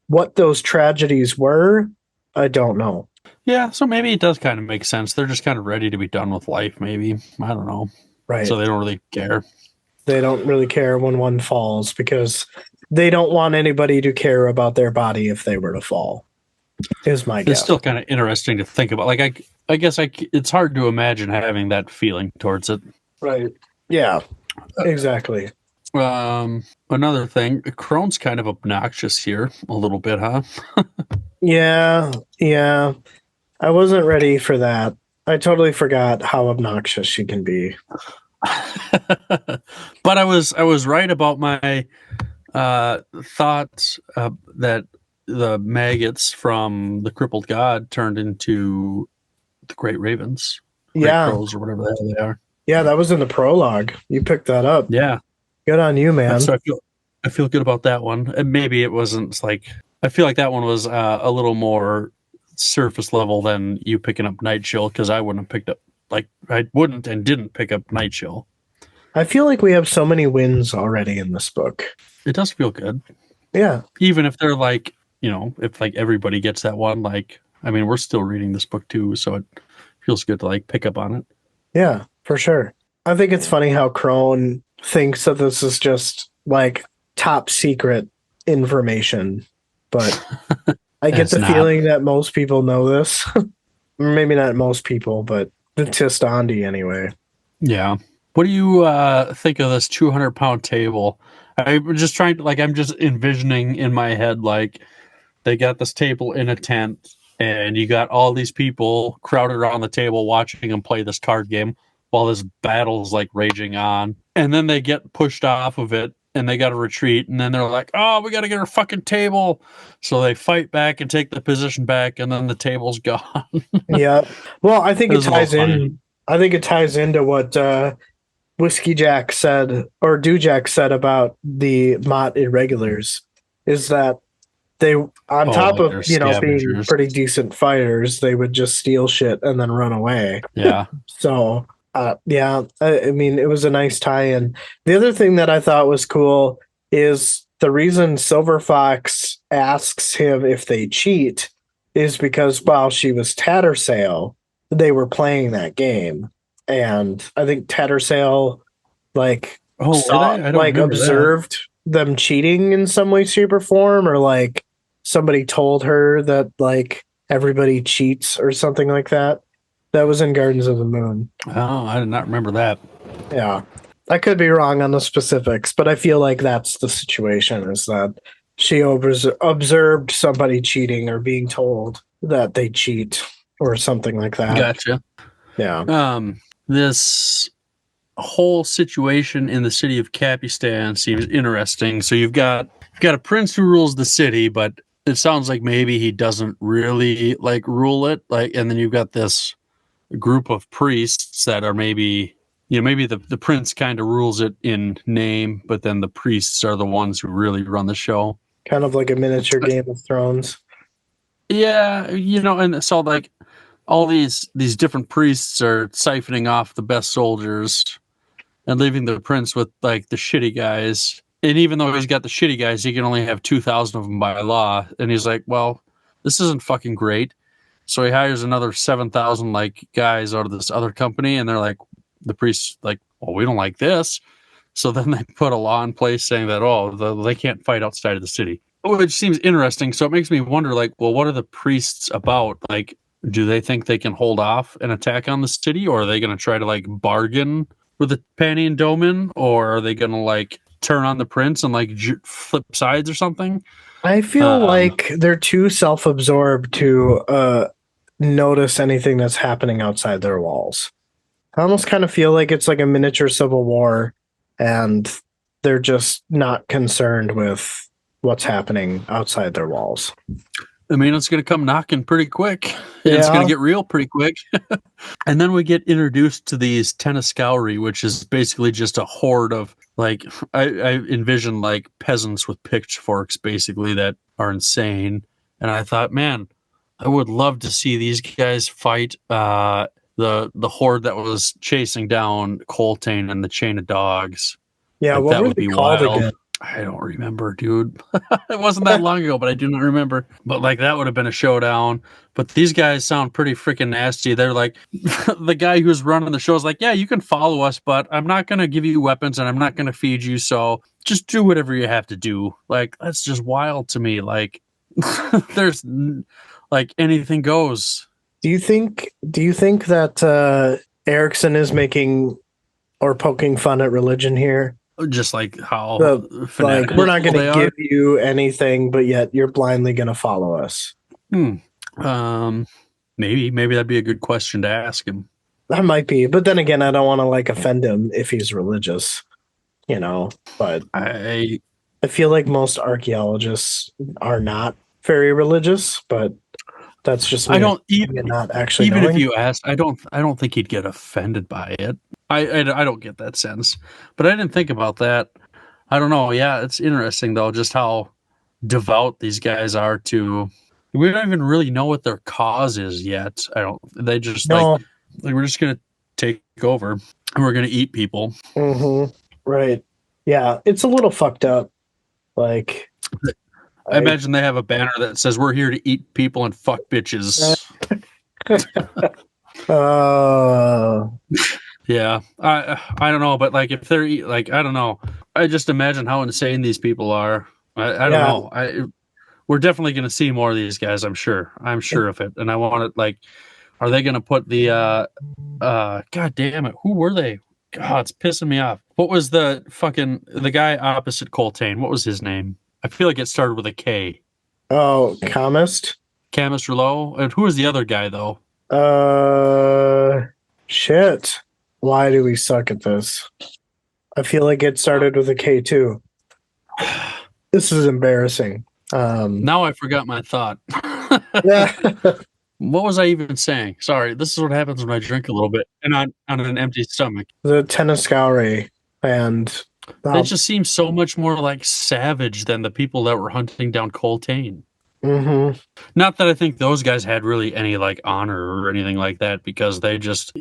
What those tragedies were, I don't know. Yeah, so maybe it does kind of make sense. They're just kind of ready to be done with life, maybe. I don't know. Right. So they don't really care. They don't really care when one falls because they don't want anybody to care about their body if they were to fall, is my guess. It's still kind of interesting to think about. I guess it's hard to imagine having that feeling towards it. Right. Yeah, exactly. Another thing, Krone's kind of obnoxious here a little bit, huh? Yeah. I wasn't ready for that. I totally forgot how obnoxious she can be. But I was right about my thoughts that the maggots from the crippled god turned into the great ravens, great crows, or whatever the hell they are. Yeah, that was in the prologue. You picked that up. Yeah, good on you, man. So I feel good about that one. And maybe it wasn't I feel like that one was a little more surface level than you picking up Night Chill, because I wouldn't have picked up I wouldn't and didn't pick up Night Chill. I feel like we have so many wins already in this book. It does feel good. Yeah. Even if they're if everybody gets that one, we're still reading this book too, so it feels good to pick up on it. Yeah, for sure. I think it's funny how Crone thinks that this is just top secret information, but I get the feeling that most people know this. Maybe not most people, but the Tistandi anyway. Yeah. What do you think of this 200-pound table? I'm just trying to, like, I'm just envisioning in my head, like, they got this table in a tent, and you got all these people crowded around the table watching them play this card game while this battle's, like, raging on. And then they get pushed off of it, and they got to retreat, and then they're like, oh, we got to get our fucking table. So they fight back and take the position back, and then the table's gone. Yeah. Well, I think It it was a little ties in. I think it ties into what Whiskey Jack said, or Jack said about the Mott irregulars, is that they, on top like of they're being scavengers. pretty decent fighters, they would just steal shit and then run away. Yeah. So, yeah, I mean, it was a nice tie-in. The other thing that I thought was cool is the reason Silver Fox asks him if they cheat is because while she was Tattersail, they were playing that game, and I think Tattersail like Oh, saw, were they? I don't like remember that. observed them cheating in some way, shape, or form, or like somebody told her that like everybody cheats or something like that. That was in Gardens of the Moon. Oh, I did not remember that. Yeah. I could be wrong on the specifics, but I feel like that's the situation, is that she observed somebody cheating or being told that they cheat or something like that. Gotcha. Yeah. This whole situation in the city of Capistan seems interesting. So you've got a prince who rules the city, but it sounds like maybe he doesn't really like rule it. Like, and then you've got this group of priests that are maybe the prince kind of rules it in name, but then the priests are the ones who really run the show. Kind of like a miniature Game of Thrones. Yeah, and so like all these different priests are siphoning off the best soldiers and leaving the prince with like the shitty guys. And even though he's got the shitty guys, he can only have 2,000 of them by law. And he's like, well, this isn't fucking great. So he hires another 7,000 like guys out of this other company, and they're like, the priests like, well, we don't like this. So then they put a law in place saying that they can't fight outside of the city, which seems interesting. So it makes me wonder, like, well, what are the priests about? Like, do they think they can hold off an attack on the city, or are they going to try to like bargain with the Pani and Domin, or are they going to like turn on the prince and like flip sides or something? I feel like they're too self-absorbed to notice anything that's happening outside their walls. I almost kind of feel like it's like a miniature civil war, and they're just not concerned with what's happening outside their walls. I mean, it's going to come knocking pretty quick. It's going to get real pretty quick. And then we get introduced to these Teniscowry, which is basically just a horde of, like, I envision like peasants with pitchforks, basically, that are insane. And I thought, man, I would love to see these guys fight the horde that was chasing down Coltane and the Chain of Dogs. Yeah, like, what that were would they be called wild. again? I don't remember, dude. It wasn't that long ago, but I do not remember. But like that would have been a showdown. But these guys sound pretty freaking nasty. They're like, the guy who's running the show is like, yeah, you can follow us, but I'm not going to give you weapons and I'm not going to feed you. So just do whatever you have to do. Like, that's just wild to me. Like, there's like anything goes. Do you think that Erickson is making or poking fun at religion here? Just like how Like, fanatical we're not going they to are. give you anything, but yet you're blindly going to follow us. Maybe that'd be a good question to ask him. That might be, but then again, I don't want to like offend him if he's religious, but I feel like most archaeologists are not very religious, but that's just me. I don't not actually even knowing. if you asked, I don't think he'd get offended by it. I don't get that sense, but I didn't think about that. I don't know. Yeah, it's interesting though, just how devout these guys are to. We don't even really know what their cause is yet. They just like we're just gonna take over and we're gonna eat people. Mm-hmm. Right. Yeah, it's a little fucked up. Like, I imagine they have a banner that says "We're here to eat people and fuck bitches." Yeah, I don't know, but like if they're like, I don't know. I just imagine how insane these people are. I don't know. We're definitely going to see more of these guys. I'm sure of it. And I want it like, are they going to put the God damn it? Who were they? God, it's pissing me off. What was the guy opposite Coltane? What was his name? I feel like it started with a K. Oh, Comist? Camus Rouleau? And who was the other guy, though? Shit. Why do we suck at this? I feel like it started with a K too. This is embarrassing. Now I forgot my thought. Yeah. What was I even saying? Sorry, this is what happens when I drink a little bit and on an empty stomach. The Tenniscaure and They just seem so much more like savage than the people that were hunting down Coltane. mm-hmm. Not that I think those guys had really any like honor or anything like that, because they just,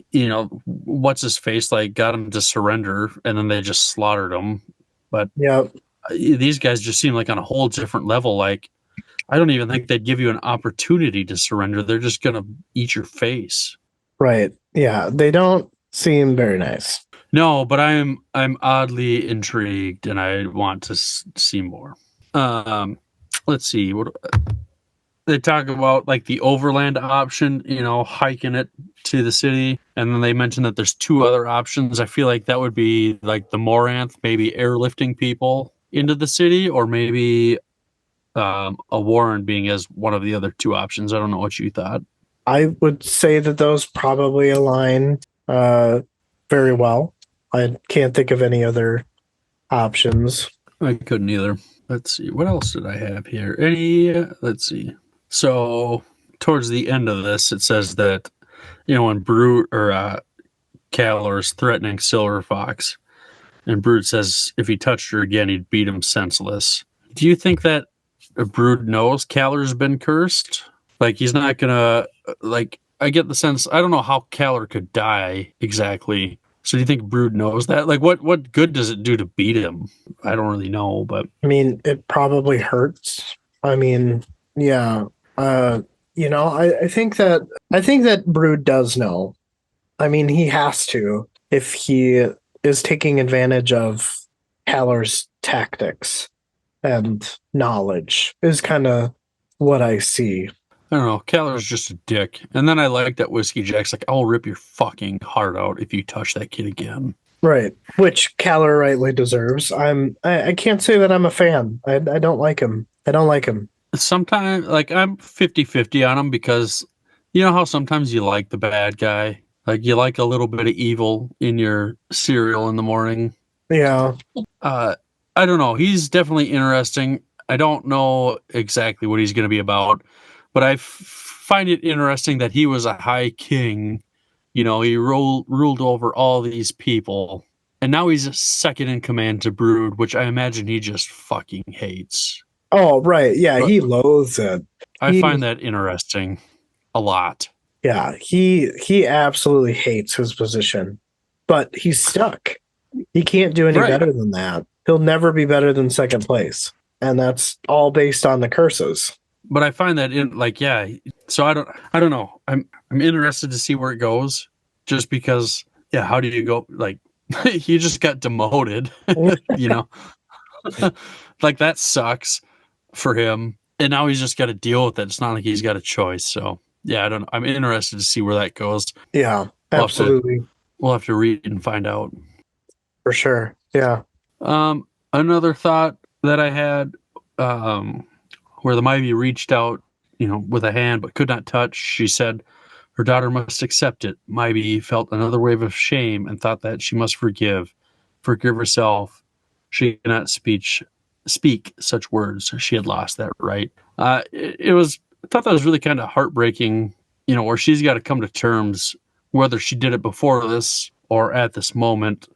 what's his face, like got him to surrender and then they just slaughtered him. But Yeah. these guys just seem like on a whole different level. Like, I don't even think they'd give you an opportunity to surrender. They're just going to eat your face. Right. Yeah. They don't seem very nice. No, but I'm oddly intrigued and I want to see more. Let's see. What they talk about, like the overland option, hiking it to the city, and then they mention that there's two other options. I feel like that would be like the Moranth, maybe airlifting people into the city, or maybe a Warren being as one of the other two options. I don't know what you thought. I would say that those probably align very well. I can't think of any other options. I couldn't either. Let's see. What else did I have here? Let's see. So towards the end of this, it says that, when Brute or Calor is threatening Silver Fox, and Brute says if he touched her again, he'd beat him senseless. Do you think that Brute knows Calor's been cursed? Like, he's not gonna, like, I get the sense, I don't know how Calor could die exactly. So do you think Brood knows that? Like, what good does it do to beat him? I don't really know, but I mean, it probably hurts. I mean, yeah. I think that Brood does know. I mean, he has to if he is taking advantage of Haller's tactics and knowledge is kind of what I see. I don't know. Calor's just a dick. And then I like that Whiskey Jack's like, I'll rip your fucking heart out if you touch that kid again. Right, which Calor rightly deserves. I can't say that I'm a fan. I don't like him. I don't like him. Sometimes, like, I'm 50-50 on him, because you know how sometimes you like the bad guy? Like, you like a little bit of evil in your cereal in the morning. Yeah. I don't know. He's definitely interesting. I don't know exactly what he's going to be about, but I find it interesting that he was a high king. He ruled over all these people, and now he's second in command to Brood, which I imagine he just fucking hates. Oh, right. Yeah, But he loathes it. I find that interesting a lot. Yeah, he absolutely hates his position, but he's stuck. He can't do any Right. better than that. He'll never be better than second place, and that's all based on the curses. But I find that so I don't know. I'm interested to see where it goes, just because, how do you go, like, he just got demoted, like, that sucks for him, and now he's just got to deal with it. It's not like he's got a choice. So I don't know. I'm interested to see where that goes. Yeah, absolutely. We'll have to read and find out. For sure. Yeah. Another thought that I had, where the Myvi reached out, with a hand but could not touch. She said her daughter must accept it. Myvi felt another wave of shame and thought that she must forgive herself. She cannot speak such words. She had lost that right. I thought that was really kind of heartbreaking, where she's got to come to terms, whether she did it before this or at this moment.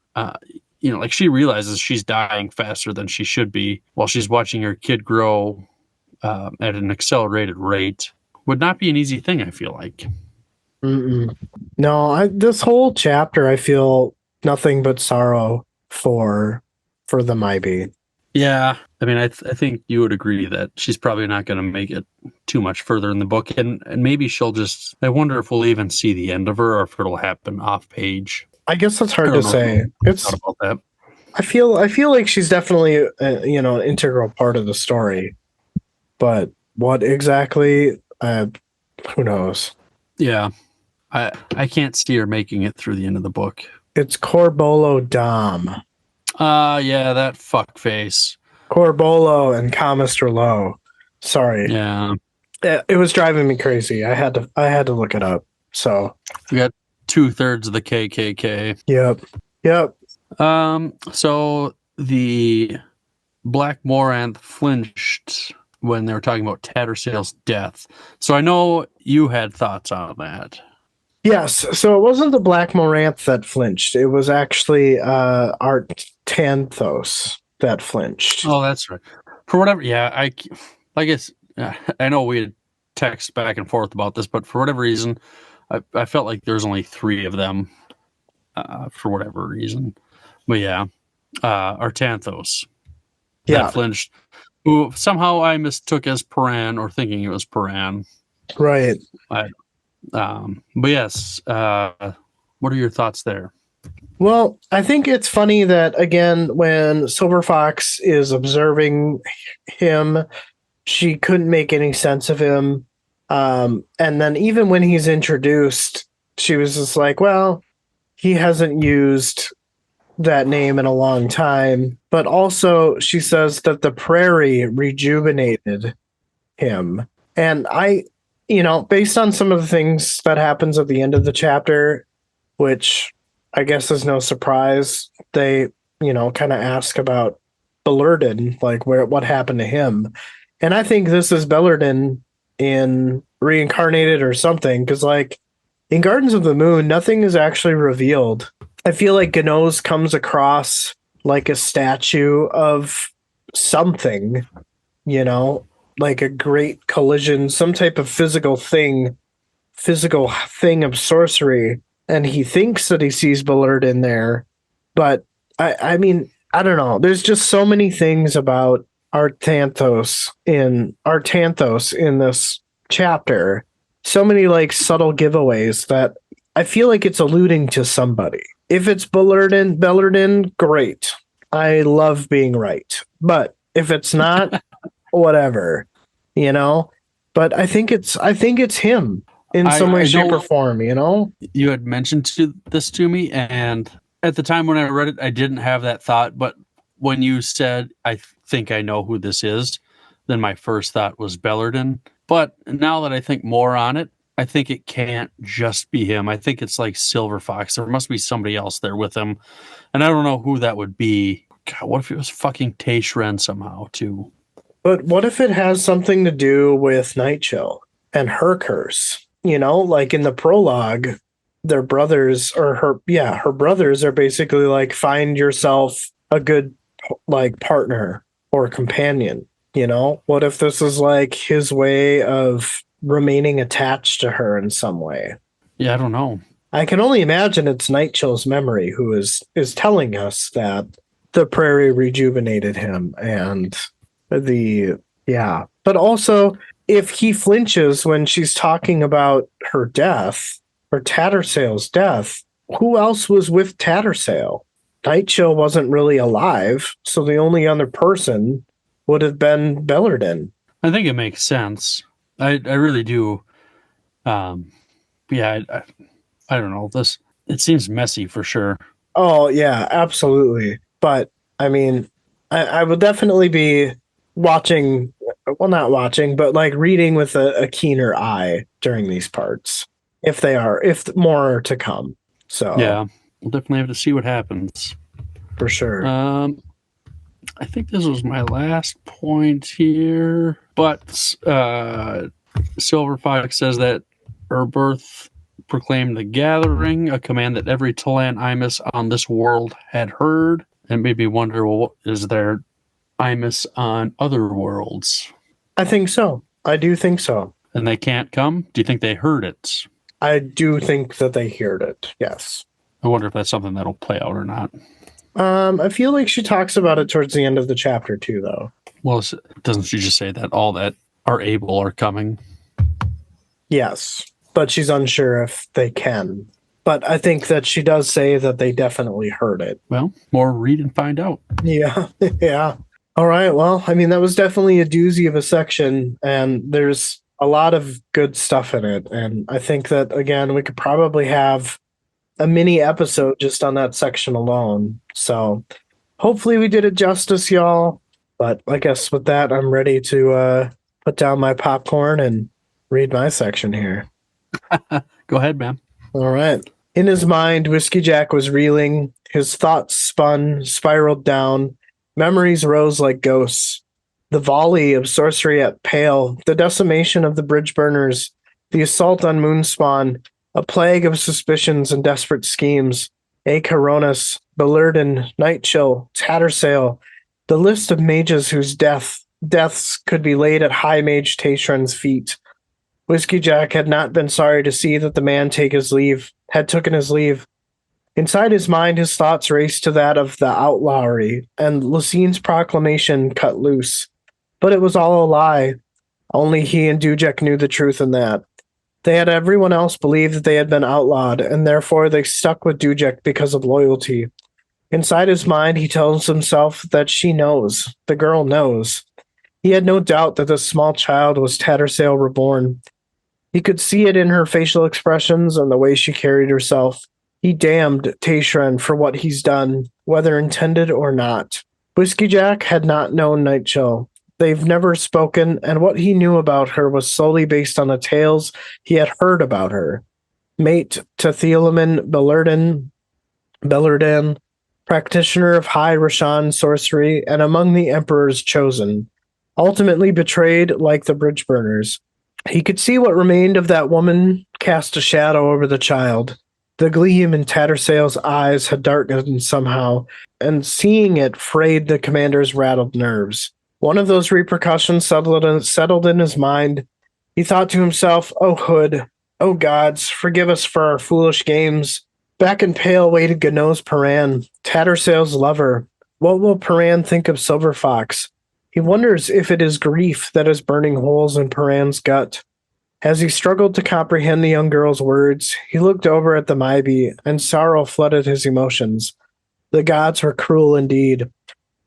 Like, she realizes she's dying faster than she should be while she's watching her kid grow at an accelerated rate. Would not be an easy thing, I feel like. Mm-mm. No, this whole chapter, I feel nothing but sorrow for the Mybi. Yeah, I mean, I think you would agree that she's probably not going to make it too much further in the book, and maybe she'll just. I wonder if we'll even see the end of her, or if it'll happen off page. I guess that's hard to say. It's about that. I feel like she's definitely an integral part of the story, but what exactly? Who knows? Yeah, I can't see her making it through the end of the book. It's Corbolo Dom. Yeah, that fuck face. Corbolo and Comister Low. Sorry. Yeah. It was driving me crazy. I had to look it up. So, We got 2/3 of the KKK. yep. So the Black Moranth flinched when they were talking about Tattersail's death. So I know you had thoughts on that. Yes. So it wasn't the Black Moranth that flinched. It was actually Art Tanthos that flinched. Oh, that's right. For whatever, yeah, I guess I know we had text back and forth about this, but for whatever reason, I felt like there's only 3 of them for whatever reason. But yeah, Artanthos Yeah. that flinched, who somehow I mistook as Paran or thinking it was Paran. Right. But yes, what are your thoughts there? Well, I think it's funny that, again, when Silver Fox is observing him, she couldn't make any sense of him. And then even when he's introduced, she was just like, well, he hasn't used that name in a long time. But also, she says that the prairie rejuvenated him. And based on some of the things that happens at the end of the chapter, which I guess is no surprise, they, kind of ask about Bellerden, like what happened to him. And I think this is Bellerden in reincarnated or something, because like in Gardens of the Moon, nothing is actually revealed. I feel like Gnos comes across like a statue of something, like a great collision, some type of physical thing of sorcery, and he thinks that he sees Bellerden there. But I mean, I don't know. There's just so many things about Artanthos in this chapter. So many like subtle giveaways that I feel like it's alluding to somebody. If it's Bellerden, great. I love being right. But if it's not, whatever, But I think it's him in some way, shape, or form. You had mentioned this to me, and at the time when I read it, I didn't have that thought. But when you said, "I think I know who this is," then my first thought was Bellerden. But now that I think more on it, I think it can't just be him. I think it's like Silver Fox. There must be somebody else there with him, and I don't know who that would be. God, what if it was fucking Tayshren somehow too? But what if it has something to do with Nightchill and her curse? Like in the prologue, their brothers or her brothers are basically like, find yourself a good like partner or companion. What if this is like his way of remaining attached to her in some way? Yeah, I don't know. I can only imagine it's Nightchill's memory who is telling us that the prairie rejuvenated him and but also if he flinches when she's talking about her death or Tattersail's death, who else was with Tattersail? Nightchill wasn't really alive, so the only other person would have been Bellerden. I think it makes sense. I really do. I don't know. It seems messy for sure. Oh yeah, absolutely. But I mean, I would definitely be watching, well, not watching, but like reading with a keener eye during these parts, if more are to come. So yeah, we'll definitely have to see what happens for sure. I think this was my last point here, but Silver Fox says that Erbirth proclaimed the gathering, a command that every Talan Imus on this world had heard, and made me wonder, well, is there Imus on other worlds? I think so. I do think so. And they can't come? Do you think they heard it? I do think that they heard it, yes. I wonder if that's something that'll play out or not. I feel like she talks about it towards the end of the chapter too, though. Well, doesn't she just say that all that are able are coming? Yes, but she's unsure if they can. But I think that she does say that they definitely heard it. Well, more read and find out. Yeah, yeah. All right, well, I mean, that was definitely a doozy of a section, and there's a lot of good stuff in it. And I think that, again, we could probably have a mini episode just on that section alone. So hopefully we did it justice, y'all. But I guess with that, I'm ready to put down my popcorn and read my section here. Go ahead, man. All right. In his mind, Whiskey Jack was reeling. His thoughts spiraled down. Memories rose like ghosts. The volley of sorcery at Pale, the decimation of the bridge burners, the assault on Moonspawn, a plague of suspicions and desperate schemes, A. Coronis, Belurden, Nightchill, Tattersail, the list of mages whose deaths could be laid at High Mage Tayshren's feet. Whiskey Jack had not been sorry to see that the man had taken his leave. Inside his mind, his thoughts raced to that of the outlawry, and Lucine's proclamation cut loose. But it was all a lie. Only he and Dujek knew the truth in that. They had everyone else believe that they had been outlawed, and therefore they stuck with Dujek because of loyalty. Inside his mind, he tells himself that she knows. The girl knows. He had no doubt that this small child was Tattersail reborn. He could see it in her facial expressions and the way she carried herself. He damned Tayshren for what he's done, whether intended or not. Whiskey Jack had not known Nightchill. They've never spoken, and what he knew about her was solely based on the tales he had heard about her. Mate to Thieleman Bellerdan, practitioner of High Rashan sorcery, and among the Emperor's chosen, ultimately betrayed like the bridge burners. He could see what remained of that woman cast a shadow over the child. The gleam in Tattersail's eyes had darkened somehow, and seeing it frayed the commander's rattled nerves. One of those repercussions settled in his mind. He thought to himself, "Oh, Hood, oh gods, forgive us for our foolish games." Back in Pale waited Gano's Paran, Tattersail's lover. What will Paran think of Silver Fox? He wonders if it is grief that is burning holes in Paran's gut. As he struggled to comprehend the young girl's words, he looked over at the Maibi, and sorrow flooded his emotions. The gods were cruel indeed.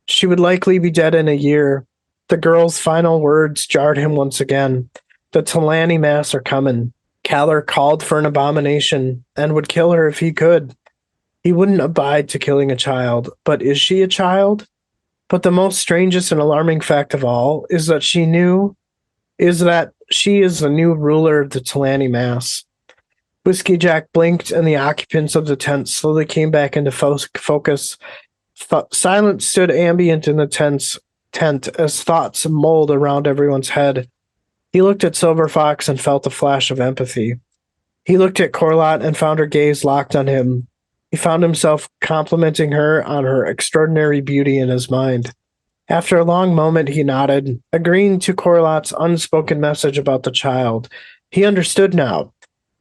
She would likely be dead in a year. The girl's final words jarred him once again. The Talani Mass are coming. Kaller called for an abomination, and would kill her if he could. He wouldn't abide to killing a child, but is she a child? But the most strangest and alarming fact of all is that she is the new ruler of the Talani Mass. Whiskey Jack blinked, and the occupants of the tent slowly came back into focus. Silence stood ambient in the tent as thoughts mulled around everyone's head. He looked at Silver Fox and felt a flash of empathy. He looked at Corlott and found her gaze locked on him. He found himself complimenting her on her extraordinary beauty in his mind. After a long moment, he nodded, agreeing to Corlott's unspoken message about the child. He understood now.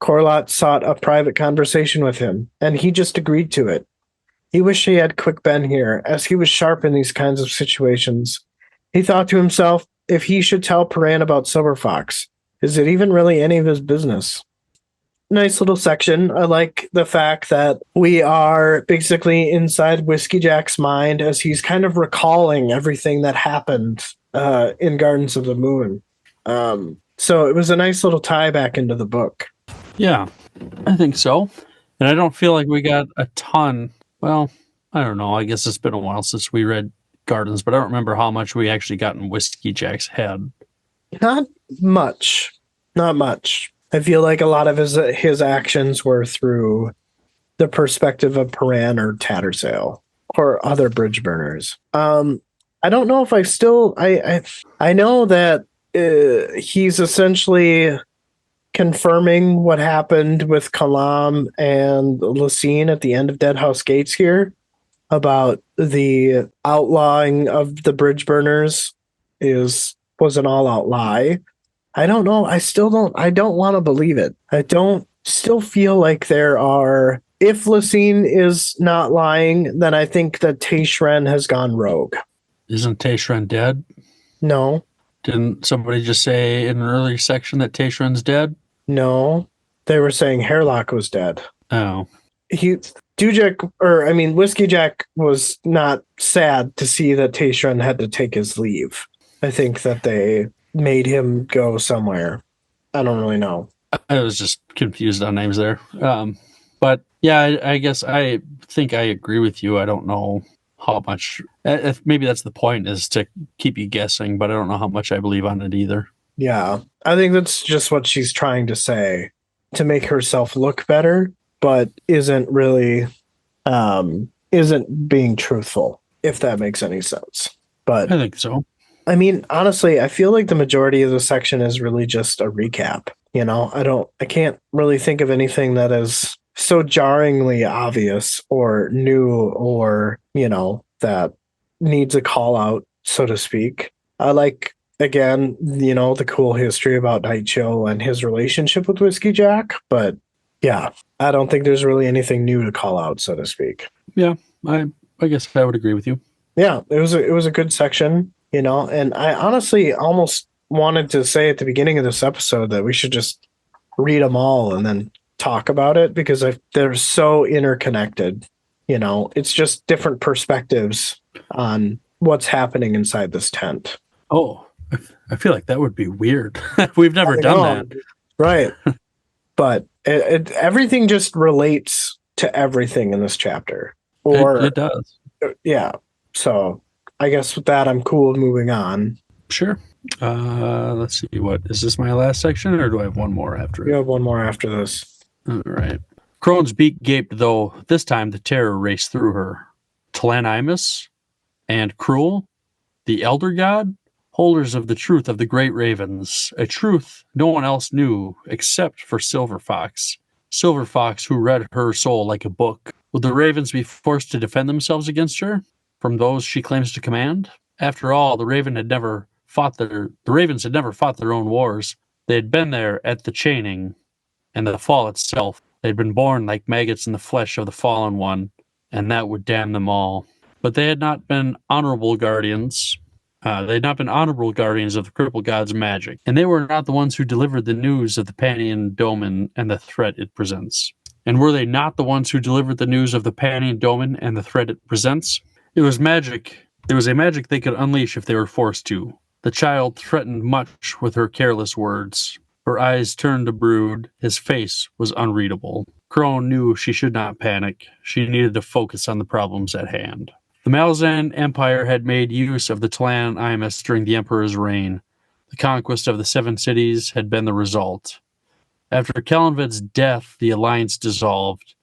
Corlott sought a private conversation with him, and he just agreed to it. He wished he had Quick Ben here, as he was sharp in these kinds of situations. He thought to himself, if he should tell Paran about Silver Fox, is it even really any of his business? Nice little section. I like the fact that we are basically inside Whiskey Jack's mind as he's kind of recalling everything that happened in Gardens of the Moon. So it was a nice little tie back into the book. Yeah, I think so. And I don't feel like we got a ton. Well, I don't know. I guess it's been a while since we read Gardens, but I don't remember how much we actually got in Whiskey Jack's head. Not much. Not much. I feel like a lot of his actions were through the perspective of Paran or Tattersail or other bridge burners. I don't know if I know that he's essentially confirming what happened with Kalam and Lucine at the end of Deadhouse Gates here about the outlawing of the bridge burners was an all-out lie. I don't know. I don't want to believe it. I don't still feel like there are, if Lucine is not lying, then I think that Tayshren has gone rogue. Isn't Tayshren dead? No. Didn't somebody just say in an earlier section that Tayshren's dead? No. They were saying Hairlock was dead. Oh. Whiskey Jack was not sad to see that Tayshren had to take his leave. I think that they made him go somewhere. I don't really know. I was just confused on names there. But yeah, I guess I think I agree with you. I don't know how much. If maybe that's the point, is to keep you guessing, but I don't know how much I believe on it either. Yeah, I think that's just what she's trying to say to make herself look better, but isn't really isn't being truthful, if that makes any sense. But I think so. I mean, honestly, I feel like the majority of the section is really just a recap. You know, I can't really think of anything that is so jarringly obvious or new or, that needs a call out, so to speak. I like, again, the cool history about Night Chill and his relationship with Whiskey Jack, but yeah, I don't think there's really anything new to call out, so to speak. Yeah, I guess I would agree with you. Yeah, it was a good section, and I honestly almost wanted to say at the beginning of this episode that we should just read them all and then talk about it because they're so interconnected. It's just different perspectives on what's happening inside this tent. Oh, I feel like that would be weird. We've never done that. Right? But everything just relates to everything in this chapter. Or It does. yeah. So I guess with that, I'm cool with moving on. Sure. Let's see. What is this? My last section, or do I have one more after You it? have one more after this. All right. Crone's beak gaped, though this time the terror raced through her. Talanimus and Cruel, the elder god, holders of the truth of the great ravens, a truth no one else knew except for Silver Fox. Silver Fox, who read her soul like a book. Would the ravens be forced to defend themselves against her from those she claims to command? After all, the ravens had never fought their own wars. They had been there at the chaining and the fall itself. They had been born like maggots in the flesh of the fallen one, and that would damn them all. But they had not been honorable guardians. They had not been honorable guardians of the crippled god's magic, and they were not the ones who delivered the news of the Panian Domen and the threat it presents. And were they not the ones who delivered the news of the Panian Domen and the threat it presents? It was magic. It was a magic they could unleash if they were forced to. The child threatened much with her careless words. Her eyes turned to Brood. His face was unreadable. Crone knew she should not panic. She needed to focus on the problems at hand. The Malazan Empire had made use of the Talan Imus during the Emperor's reign. The conquest of the 7 cities had been the result. After Kalenved's death, the alliance dissolved.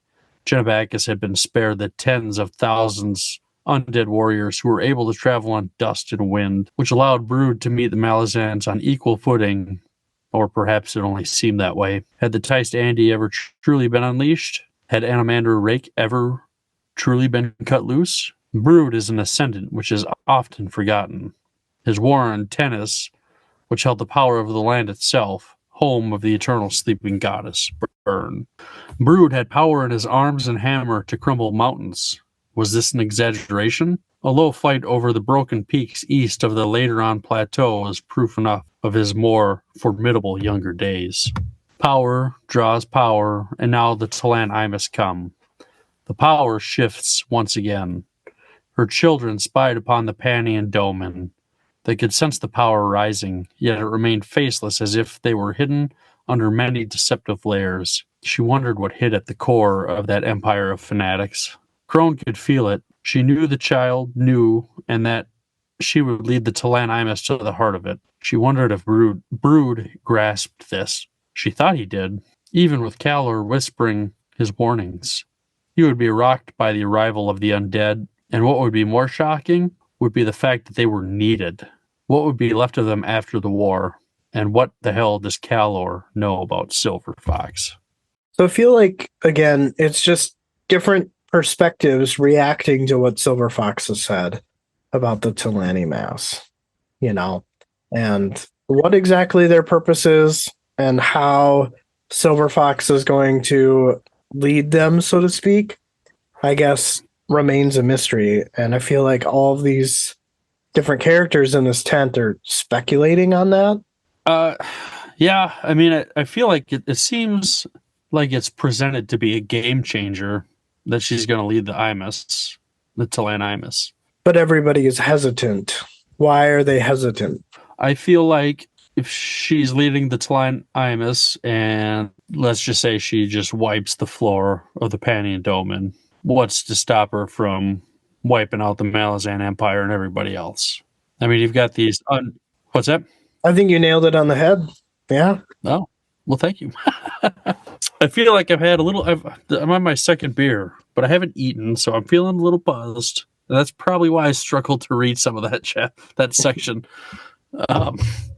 Genebacus had been spared the tens of thousands undead warriors who were able to travel on dust and wind, which allowed Brood to meet the Malazans on equal footing, or perhaps it only seemed that way. Had the Teist Andy ever truly been unleashed? Had Anomander Rake ever truly been cut loose? Brood is an ascendant which is often forgotten. His war on Tennis, which held the power of the land itself, home of the eternal sleeping goddess, Burn. Brood had power in his arms and hammer to crumble mountains. Was this an exaggeration? A low fight over the broken peaks east of the Lateron Plateau is proof enough of his more formidable younger days. Power draws power, and now the Talan Imus come. The power shifts once again. Her children spied upon the Panian Domen. They could sense the power rising, yet it remained faceless as if they were hidden under many deceptive layers. She wondered what hid at the core of that empire of fanatics. Crone could feel it. She knew the child knew, and that she would lead the Talan Imus to the heart of it. She wondered if Brood grasped this. She thought he did, even with Calor whispering his warnings. He would be rocked by the arrival of the undead, and what would be more shocking would be the fact that they were needed. What would be left of them after the war? And what the hell does Calor know about Silver Fox? So I feel like, again, it's just different perspectives reacting to what Silver Fox has said about the Talani Mass, and what exactly their purpose is and how Silver Fox is going to lead them, so to speak, I guess remains a mystery. And I feel like all of these different characters in this tent are speculating on that. Yeah, I mean, I feel like it seems like it's presented to be a game changer that she's going to lead the Imus, the Talan Imus. But everybody is hesitant. Why are they hesitant? I feel like if she's leading the Tline Imus, and let's just say she just wipes the floor of the Panion Domain, what's to stop her from wiping out the Malazan Empire and everybody else? I mean, you've got these. What's that? I think you nailed it on the head. Yeah. Oh, well, thank you. I feel like I've had a little. I'm on my second beer, but I haven't eaten, so I'm feeling a little buzzed. And that's probably why I struggled to read some of that section.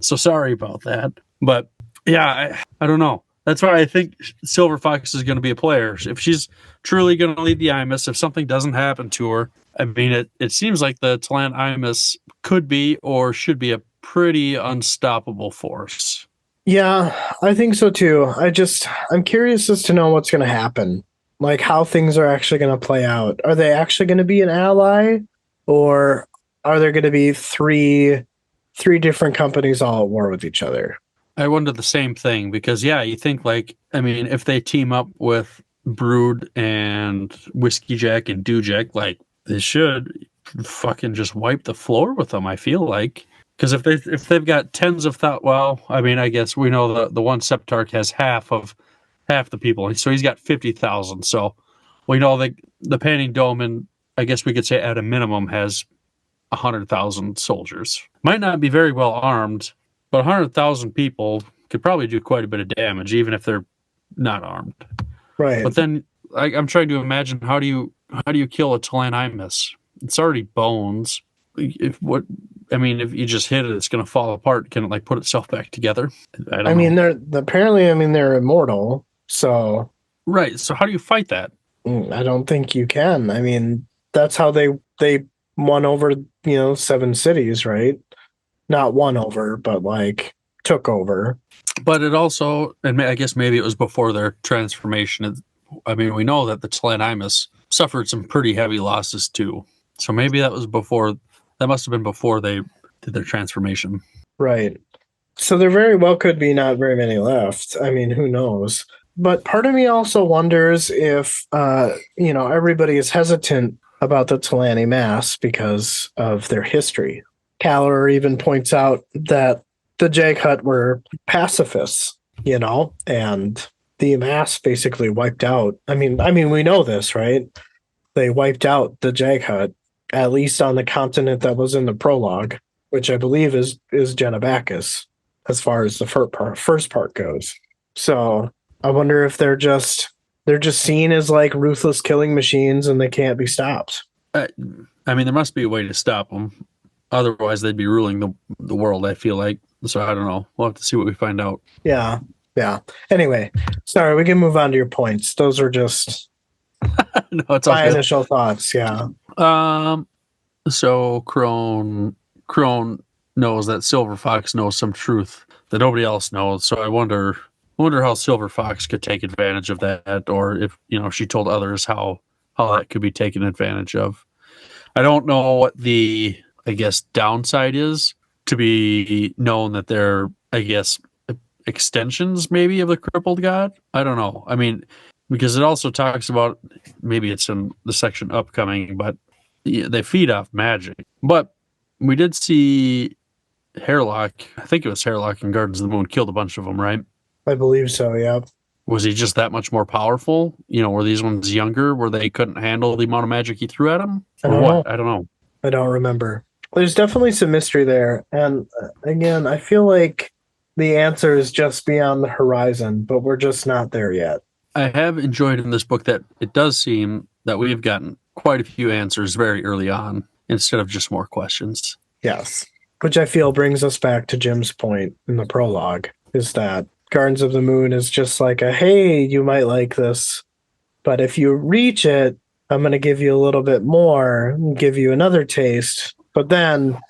So sorry about that. But yeah, I don't know. That's why I think Silver Fox is going to be a player. If she's truly going to lead the Imus, if something doesn't happen to her, I mean, it seems like the Talant Imus could be or should be a pretty unstoppable force. Yeah, I think so too. I'm curious as to know what's going to happen. Like how things are actually going to play out. Are they actually going to be an ally, or are there going to be three different companies all at war with each other? I wonder the same thing because, yeah, you think like, I mean, if they team up with Brood and Whiskey Jack and Dewjack, like they should fucking just wipe the floor with them. I feel like because if they've got tens of thousands, well, I mean, I guess we know the one Septarch has half the people, so he's got 50,000. So we know that the Panning Dome, and I guess we could say at a minimum has 100,000 soldiers. Might not be very well armed, but 100,000 people could probably do quite a bit of damage, even if they're not armed. Right. But then I'm trying to imagine how do you kill a Talant Imus? It's already bones. If you just hit it, it's going to fall apart. Can it like put itself back together? I don't know. they're immortal. So Right. So how do you fight that? I don't think you can. I mean, that's how they won over, 7 cities, right? Not won over, but like took over. But it also, and I guess maybe it was before their transformation. I mean, we know that the Tlanimus suffered some pretty heavy losses too. So maybe that was before. That must have been before they did their transformation. Right. So there very well could be not very many left. I mean, who knows? But part of me also wonders if, everybody is hesitant about the Talani Mass because of their history. Calor even points out that the Jaghut were pacifists, and the Mass basically wiped out. I mean, we know this, right? They wiped out the Jaghut, at least on the continent that was in the prologue, which I believe is Genebacus, as far as the first part goes. So I wonder if they're just seen as like ruthless killing machines and they can't be stopped. I mean, there must be a way to stop them. Otherwise, they'd be ruling the world, I feel like. So I don't know. We'll have to see what we find out. Yeah. Anyway, sorry, we can move on to your points. Those are just No, it's all my good. initial thoughts. Yeah. So Crone knows that Silver Fox knows some truth that nobody else knows. So I wonder how Silver Fox could take advantage of that, or if she told others how that could be taken advantage of. I don't know what the downside is to be known that they're extensions maybe of the crippled god. I don't know. I mean, because it also talks about, maybe it's in the section upcoming, but they feed off magic. But we did see Hairlock, I think it was Hairlock in Gardens of the Moon, killed a bunch of them, right? I believe so. Yeah. Was he just that much more powerful? Were these ones younger where they couldn't handle the amount of magic he threw at them? I Or don't what? know. I don't know. I don't remember. There's definitely some mystery there. And again, I feel like the answer is just beyond the horizon, but we're just not there yet. I have enjoyed in this book that it does seem that we've gotten quite a few answers very early on instead of just more questions. Yes. Which I feel brings us back to Jim's point in the prologue, is that Gardens of the Moon is just like hey, you might like this, but if you reach it, I'm going to give you a little bit more and give you another taste. But then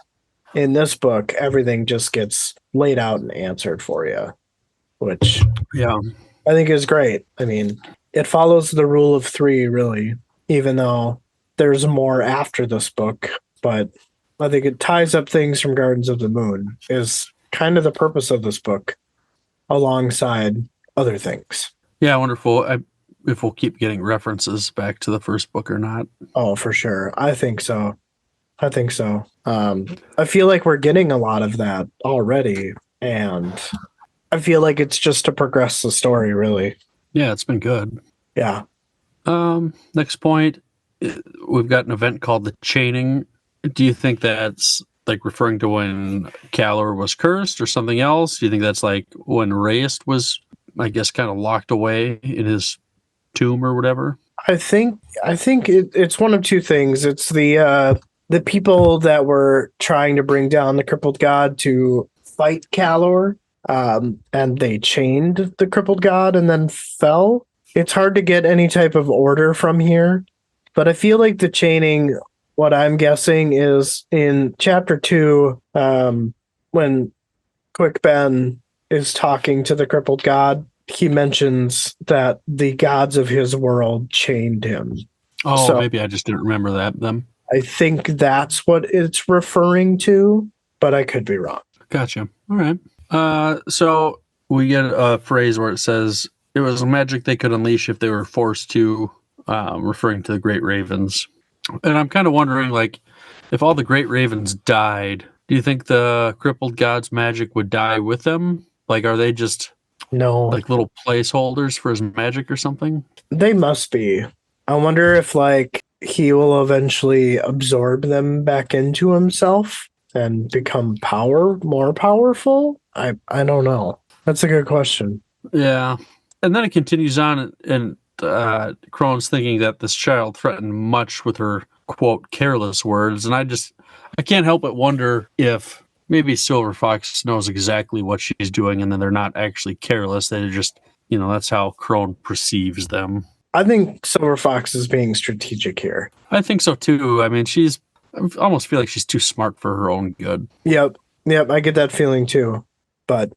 in this book, everything just gets laid out and answered for you, which Yeah. I think is great. I mean, it follows the rule of 3, really, even though there's more after this book. But I think it ties up things from Gardens of the Moon, is kind of the purpose of this book, alongside other things. Yeah, wonderful. If we'll keep getting references back to the first book or not. Oh, for sure. I think so. I feel like we're getting a lot of that already. and I feel like it's just to progress the story, really. Yeah, it's been good. Yeah. Next point, we've got an event called the Chaining. Do you think that's like referring to when Calor was cursed or something else? Do you think that's like when Reyes was, I guess, kind of locked away in his tomb or whatever? I think it's one of two things. It's the people that were trying to bring down the crippled god to fight Calor, and they chained the crippled god and then fell. It's hard to get any type of order from here, but I feel like the chaining. What I'm guessing is in chapter 2, when Quick Ben is talking to the crippled god, he mentions that the gods of his world chained him. Oh, So- maybe I just didn't remember that then. I think that's what it's referring to, but I could be wrong. Gotcha. All right. So we get a phrase where it says it was magic they could unleash if they were forced to, referring to the great ravens. And I'm kind of wondering, like, if all the great ravens died, do you think the crippled god's magic would die with them? Like, are they just No, like little placeholders for his magic or something? they must be. I wonder if like he will eventually absorb them back into himself and become more powerful. I don't know. That's a good question. Yeah. And then it continues on, and Crone's thinking that this child threatened much with her, quote, careless words. And I can't help but wonder if maybe Silver Fox knows exactly what she's doing and then they're not actually careless. They're just, that's how Crone perceives them. I think Silver Fox is being strategic here. I think so too. I mean, I almost feel like she's too smart for her own good. Yep, I get that feeling too. But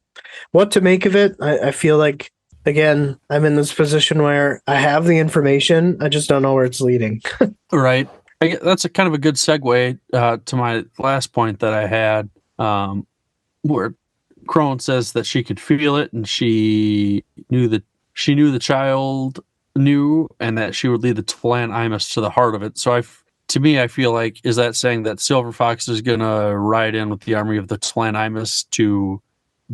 what to make of it, I feel like, again, I'm in this position where I have the information, I just don't know where it's leading. Right. That's a kind of a good segue to my last point that I had, where Crone says that she could feel it and she knew the child knew, and that she would lead the Tlan Imus to the heart of it. So to me, I feel like, is that saying that Silver Fox is going to ride in with the army of the Tlan Imus to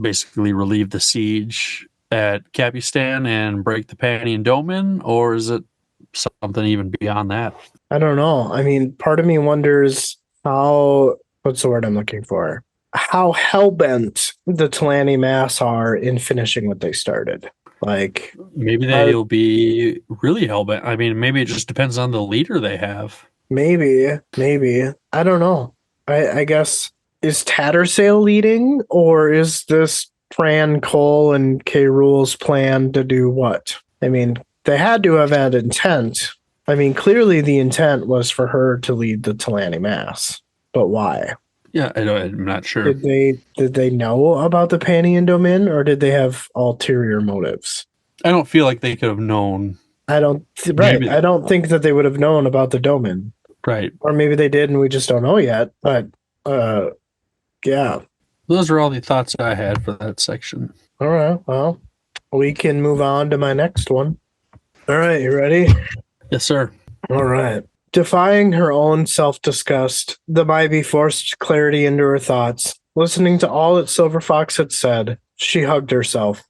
basically relieve the siege at Capistan and break the Panian Dome in, or is it something even beyond that? I don't know. I mean, part of me wonders what's the word I'm looking for? How hell-bent the Talani Mass are in finishing what they started. Like, maybe they'll be really hellbent. I mean, maybe it just depends on the leader they have. maybe. I don't know. I guess, is Tattersail leading, or is this Fran Cole and K. Rule's plan to do what? I mean, they had to have had intent. I mean, clearly the intent was for her to lead the Talani Mass, but why? Yeah, I'm not sure. Did they know about the Panian Domain, or did they have ulterior motives? I don't feel like they could have known. I don't think that they would have known about the Domain, Right. or maybe they did and we just don't know yet. But yeah. Those are all the thoughts I had for that section. All right. Well, we can move on to my next one. All right, you ready? Yes, sir. All right. Defying her own self-disgust, the Mybe forced clarity into her thoughts. Listening to all that Silver Fox had said, she hugged herself.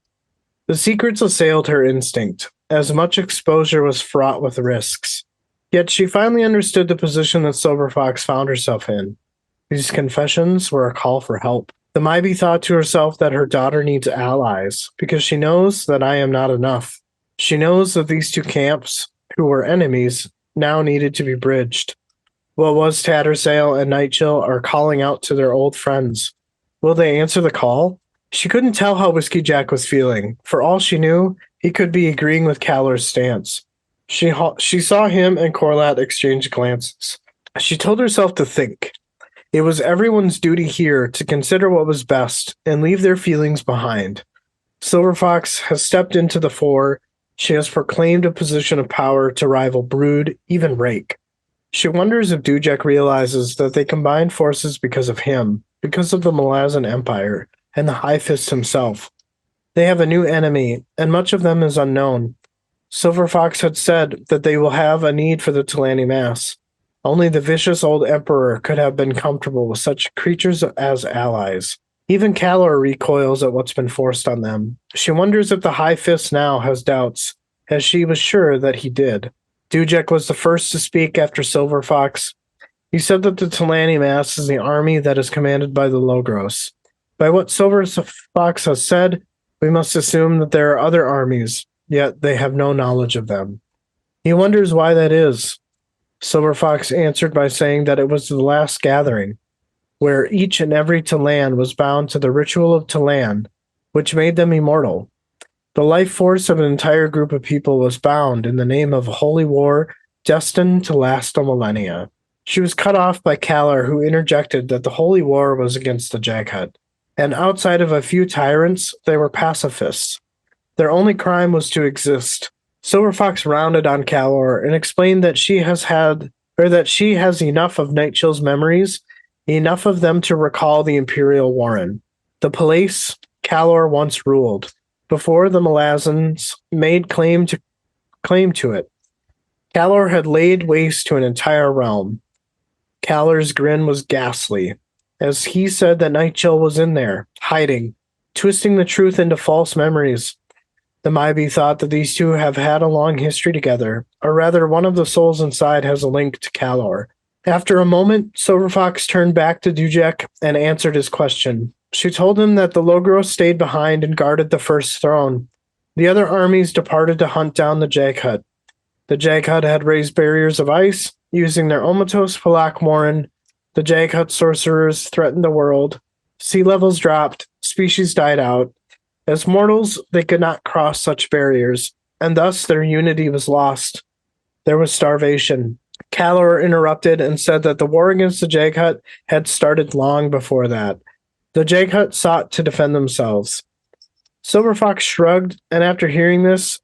The secrets assailed her instinct, as much exposure was fraught with risks. Yet she finally understood the position that Silver Fox found herself in. These confessions were a call for help. The Mybe thought to herself that her daughter needs allies, because she knows that I am not enough. She knows that these two camps, who were enemies, now needed to be bridged. What was Tattersail and Nightchill are calling out to their old friends. Will they answer the call? She couldn't tell how Whiskey Jack was feeling. For all she knew, he could be agreeing with Calor's stance. She saw him and Corlat exchange glances. She told herself to think. It was everyone's duty here to consider what was best and leave their feelings behind. Silver Fox has stepped into the fore. She has proclaimed a position of power to rival Brood, even Rake. She wonders if Dujek realizes that they combined forces because of him, because of the Malazan Empire, and the High Fist himself. They have a new enemy, and much of them is unknown. Silver Fox had said that they will have a need for the Talani Mass. Only the vicious old Emperor could have been comfortable with such creatures as allies. Even Calor recoils at what's been forced on them. She wonders if the High Fist now has doubts, as she was sure that he did. Dujek was the first to speak after Silver Fox. He said that the Talani Mass is the army that is commanded by the Logros. By what Silver Fox has said, we must assume that there are other armies, yet they have no knowledge of them. He wonders why that is. Silver Fox answered by saying that it was the last gathering, where each and every Talan was bound to the ritual of Talan, which made them immortal. The life force of an entire group of people was bound in the name of a holy war destined to last a millennia. She was cut off by Calor, who interjected that the holy war was against the Jaghut, and outside of a few tyrants, they were pacifists. Their only crime was to exist. Silver Fox rounded on Calor and explained that she has enough of Nightchill's memories, enough of them to recall the Imperial Warren, the place Calor once ruled, before the Malazans made claim to it. Calor had laid waste to an entire realm. Calor's grin was ghastly, as he said that Nightchill was in there, hiding, twisting the truth into false memories. The Maibi thought that these two have had a long history together, or rather one of the souls inside has a link to Calor. After a moment, Silver Fox turned back to Dujek and answered his question. She told him that the Logros stayed behind and guarded the first throne. The other armies departed to hunt down the Jaghut. The Jaghut had raised barriers of ice. Using their Omatos Palak Morin, the Jaghut sorcerers threatened the world. Sea levels dropped, species died out. As mortals, they could not cross such barriers, and thus their unity was lost. There was starvation. Calor interrupted and said that the war against the Jaghut had started long before that. The Jaghut sought to defend themselves. Silver Fox shrugged, and after hearing this,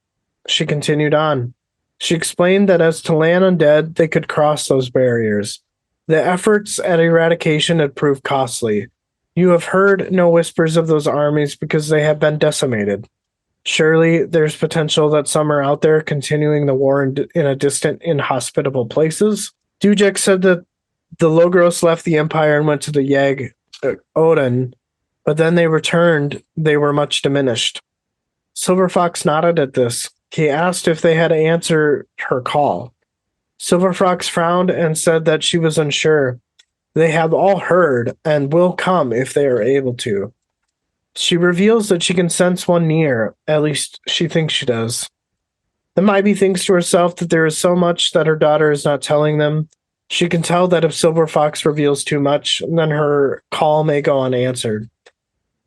she continued on. She explained that as Talan undead, they could cross those barriers. The efforts at eradication had proved costly. You have heard no whispers of those armies because they have been decimated. Surely there's potential that some are out there continuing the war in a distant, inhospitable places. Dujek said that the Logros left the Empire and went to the Yag Odin, but then they returned. They were much diminished. Silver Fox nodded at this. He asked if they had to answer her call. Silver Fox frowned and said that she was unsure. They have all heard and will come if they are able to. She reveals that she can sense one near, at least she thinks she does. The Maibi thinks to herself that there is so much that her daughter is not telling them. She can tell that if Silver Fox reveals too much, then her call may go unanswered.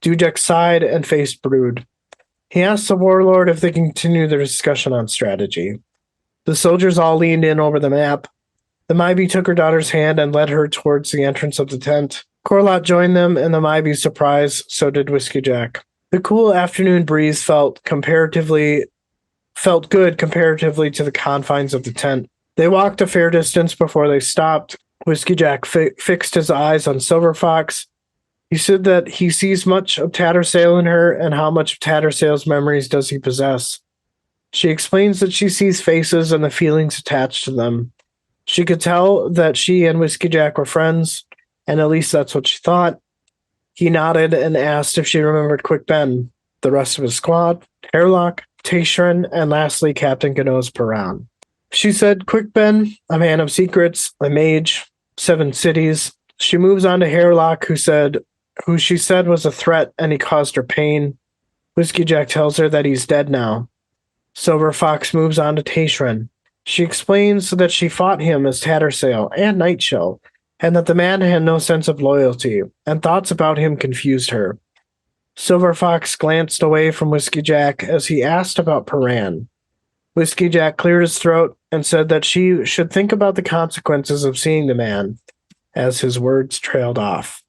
Dujek sighed and faced Brood. He asked the warlord if they continue their discussion on strategy. The soldiers all leaned in over the map. The Maibi took her daughter's hand and led her towards the entrance of the tent. Corlott joined them, and the Maibi's surprise, so did Whiskey Jack. The cool afternoon breeze felt good comparatively to the confines of the tent. They walked a fair distance before they stopped. Whiskey Jack fixed his eyes on Silver Fox. He said that he sees much of Tattersail in her, and how much of Tattersail's memories does he possess. She explains that she sees faces and the feelings attached to them. She could tell that she and Whiskey Jack were friends, and at least that's what she thought. He nodded and asked if she remembered Quick Ben, the rest of his squad, Hairlock, Tashrin, and lastly Captain Gano's Paran. She said, Quick Ben, a man of secrets, a mage, 7 cities. She moves on to Hairlock, who she said was a threat and he caused her pain. Whiskey Jack tells her that he's dead now. Silver Fox moves on to Tashrin. She explains that she fought him as Tattersail and Nightchill, and that the man had no sense of loyalty, and thoughts about him confused her. Silver Fox glanced away from Whiskey Jack as he asked about Paran. Whiskey Jack cleared his throat and said that she should think about the consequences of seeing the man, as his words trailed off.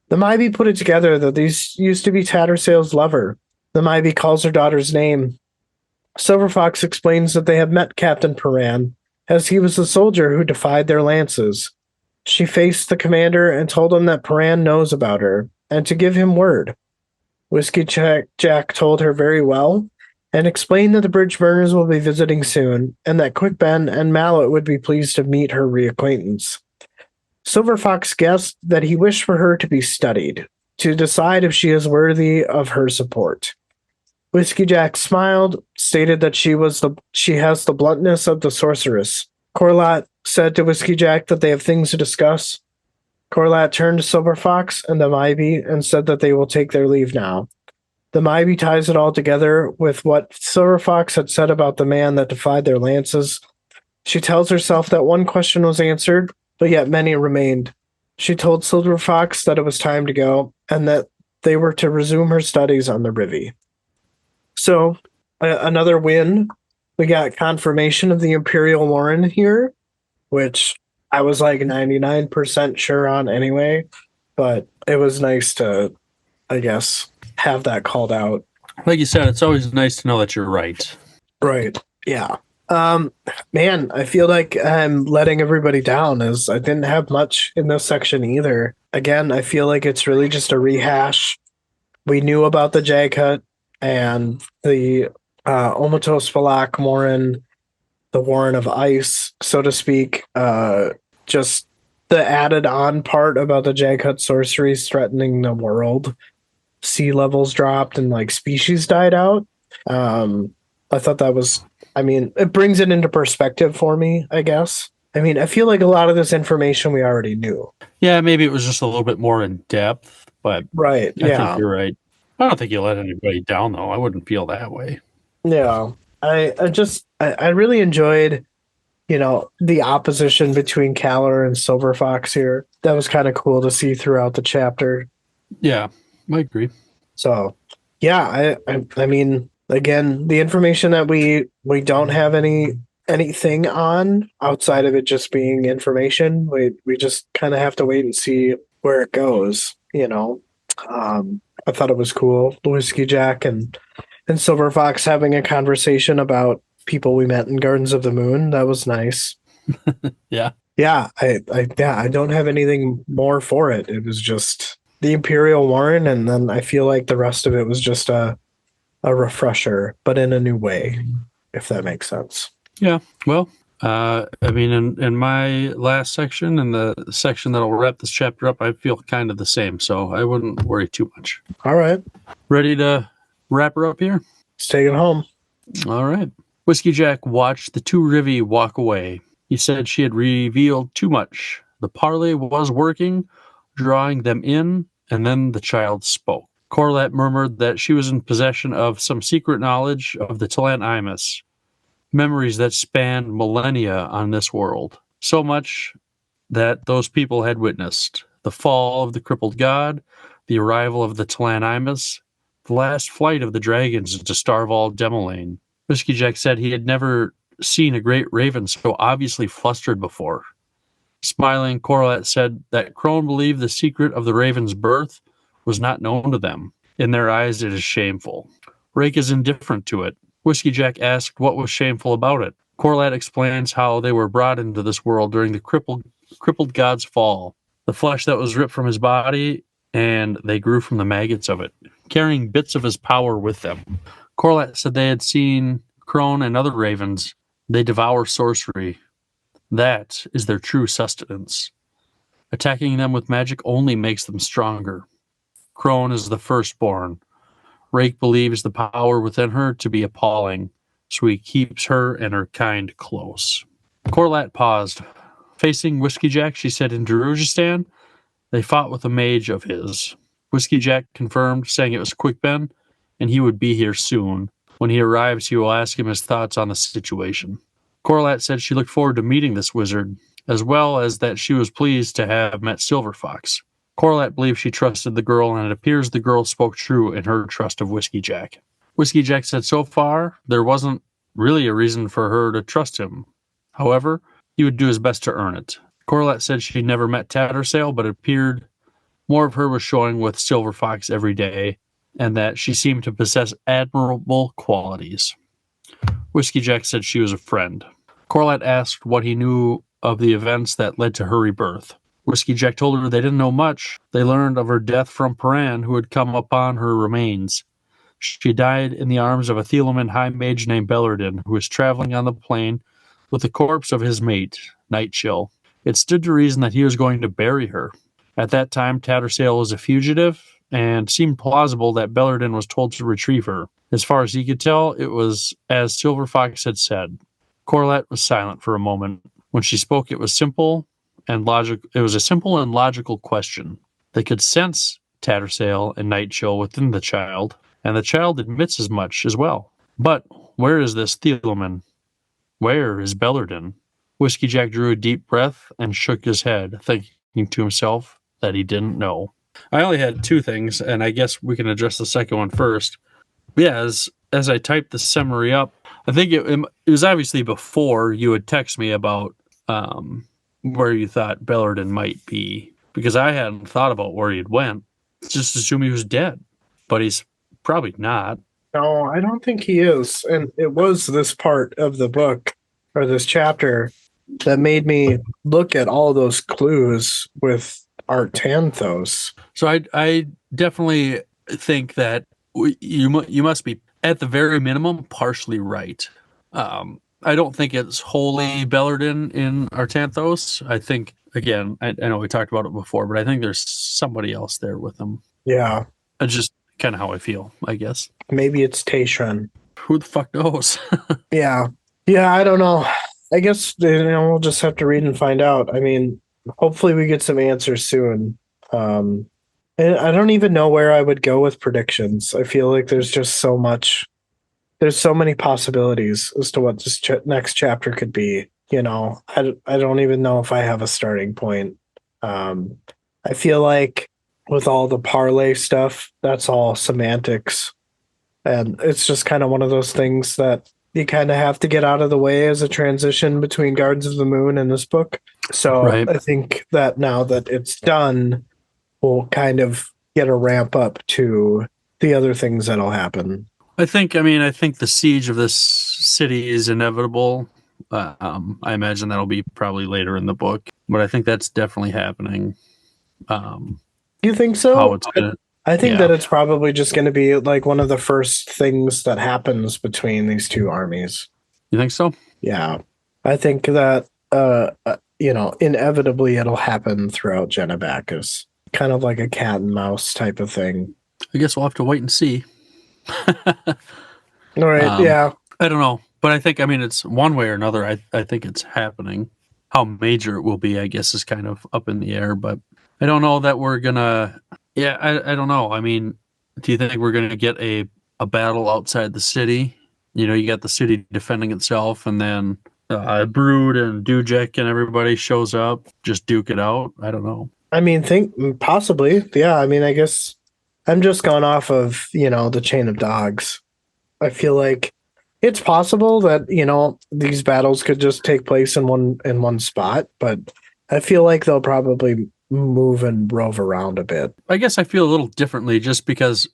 The Maibi put it together that these used to be Tattersail's lover. The Maibi calls her daughter's name. Silver Fox explains that they have met Captain Paran, as he was the soldier who defied their lances. She faced the commander and told him that Paran knows about her, and to give him word. Whiskey Jack told her very well, and explained that the bridge burners will be visiting soon, and that Quick Ben and Mallet would be pleased to meet her reacquaintance. Silver Fox guessed that he wished for her to be studied. to decide if she is worthy of her support. Whiskey Jack smiled, stated that she has the bluntness of the sorceress. Corlat said to Whiskey Jack that they have things to discuss. Corlat turned to Silver Fox and the Mybe and said that they will take their leave now. The Mybe ties it all together with what Silver Fox had said about the man that defied their lances. She tells herself that one question was answered, but yet many remained. She told Silver Fox that it was time to go and that they were to resume her studies on the Rivi. So, another win. We got confirmation of the Imperial Warren here, which I was like 99% sure on anyway, but it was nice to, I guess, have that called out. Like you said, it's always nice to know that you're right. Right. Yeah. Man, I feel like I'm letting everybody down as I didn't have much in this section either. Again, I feel like it's really just a rehash. We knew about the Jagdhut and the Omatos Falak Warren, the Warren of Ice, so to speak. Just the added on part about the Jagdhut sorceries threatening the world. Sea levels dropped and like species died out. I thought that was, I mean, it brings it into perspective for me, I guess. I mean, I feel like a lot of this information we already knew. Yeah, maybe it was just a little bit more in depth, but Right. I Yeah. think you're right. I don't think you let anybody down, though. I wouldn't feel that way. Yeah. I really enjoyed, the opposition between Caller and Silver Fox here. That was kind of cool to see throughout the chapter. Yeah, I agree. So, yeah, I mean, again, the information that we don't have anything on outside of it just being information. We just kind of have to wait and see where it goes. I thought it was cool. Whiskey Jack and Silver Fox having a conversation about people we met in Gardens of the Moon. That was nice. Yeah. Yeah, I don't have anything more for it. It was just the Imperial Warren, and then I feel like the rest of it was just a refresher, but in a new way, if that makes sense. Yeah. Well, I mean, in my last section and the section that'll wrap this chapter up, I feel kind of the same, so I wouldn't worry too much. All right. Ready to wrap her up here? Let's take it home. All right. Whiskey Jack watched the two Rivi walk away. He said she had revealed too much. The parley was working, drawing them in, and then the child spoke. Corlat murmured that she was in possession of some secret knowledge of the Talant Imus, memories that spanned millennia on this world. So much that those people had witnessed. The fall of the crippled god, the arrival of the Talant Imus, the last flight of the dragons into Starval Demolane. Whiskey Jack said he had never seen a great raven so obviously flustered before. Smiling, Corlat said that Crone believed the secret of the raven's birth was not known to them. In their eyes, it is shameful. Rake is indifferent to it. Whiskey Jack asked what was shameful about it. Corlat explains how they were brought into this world during the crippled god's fall. The flesh that was ripped from his body, and they grew from the maggots of it, carrying bits of his power with them. Corlat said they had seen Crone and other ravens. They devour sorcery. That is their true sustenance. Attacking them with magic only makes them stronger. Crone is the firstborn. Rake believes the power within her to be appalling, so he keeps her and her kind close. Corlat paused. Facing Whiskey Jack, she said in Darujistan, they fought with a mage of his. Whiskey Jack confirmed, saying it was Quick Ben, and he would be here soon. When he arrives, he will ask him his thoughts on the situation. Corlat said she looked forward to meeting this wizard, as well as that she was pleased to have met Silver Fox. Corlat believed she trusted the girl, and it appears the girl spoke true in her trust of Whiskey Jack. Whiskey Jack said so far, there wasn't really a reason for her to trust him. However, he would do his best to earn it. Corlat said she never met Tattersail, but it appeared more of her was showing with Silver Fox every day, and that she seemed to possess admirable qualities. Whiskey Jack said she was a friend. Corlat asked what he knew of the events that led to her rebirth. Whiskey Jack told her they didn't know much. They learned of her death from Paran, who had come upon her remains. She died in the arms of a Thelaman high mage named Belladin, who was traveling on the plain with the corpse of his mate, Nightchill. It stood to reason that he was going to bury her. At that time, Tattersail was a fugitive, and seemed plausible that Bellarden was told to retrieve her. As far as he could tell, it was as Silver Fox had said. Corlett was silent for a moment. When she spoke, it was simple and logic. It was a simple and logical question. They could sense Tattersall and Nightchill within the child, and the child admits as much as well. But where is this Thielemann? Where is Bellarden? Whiskey Jack drew a deep breath and shook his head, thinking to himself that he didn't know. I only had two things, and I guess we can address the second one first. Yeah, as I typed the summary up, I think it was obviously before you had texted me about where you thought Bellarden might be, because I hadn't thought about where he'd went. Just assume he was dead, but he's probably not. No, I don't think he is. And it was this part of the book or this chapter that made me look at all those clues with Artanthos. So I definitely think that you must be, at the very minimum, partially right. I don't think it's wholly Bellarden in Artanthos. I think, again, I know we talked about it before, but I think there's somebody else there with him. Yeah. It's just kind of how I feel, I guess. Maybe it's Taishran. Who the fuck knows? Yeah. Yeah, I don't know. I guess we'll just have to read and find out. I mean, hopefully we get some answers soon. And I don't even know where I would go with predictions. I feel like there's just so much. There's so many possibilities as to what this next chapter could be. I don't even know if I have a starting point. I feel like with all the parley stuff, that's all semantics. And it's just kind of one of those things that you kind of have to get out of the way as a transition between Gardens of the Moon and this book. So Right. I think that now that it's done, we'll kind of get a ramp up to the other things that'll happen. I think the siege of this city is inevitable. I imagine that'll be probably later in the book, but I think that's definitely happening. You think so? How it's gonna, I think yeah. that it's probably just going to be like one of the first things that happens between these two armies. You think so? Yeah. I think that, inevitably it'll happen throughout Genebacchus. Kind of like a cat and mouse type of thing. I guess we'll have to wait and see. All right. Yeah. I don't know, but I think, it's one way or another. I think it's happening. How major it will be, I guess, is kind of up in the air, but I don't know that we're gonna. Yeah, I don't know. Do you think we're gonna get a battle outside the city? You got the city defending itself, and then Brood and Dujek and everybody shows up, just duke it out. I don't know. Think possibly. Yeah. I guess I'm just going off of, the chain of dogs. I feel like it's possible that, these battles could just take place in one spot, but I feel like they'll probably move and rove around a bit. I guess I feel a little differently just because,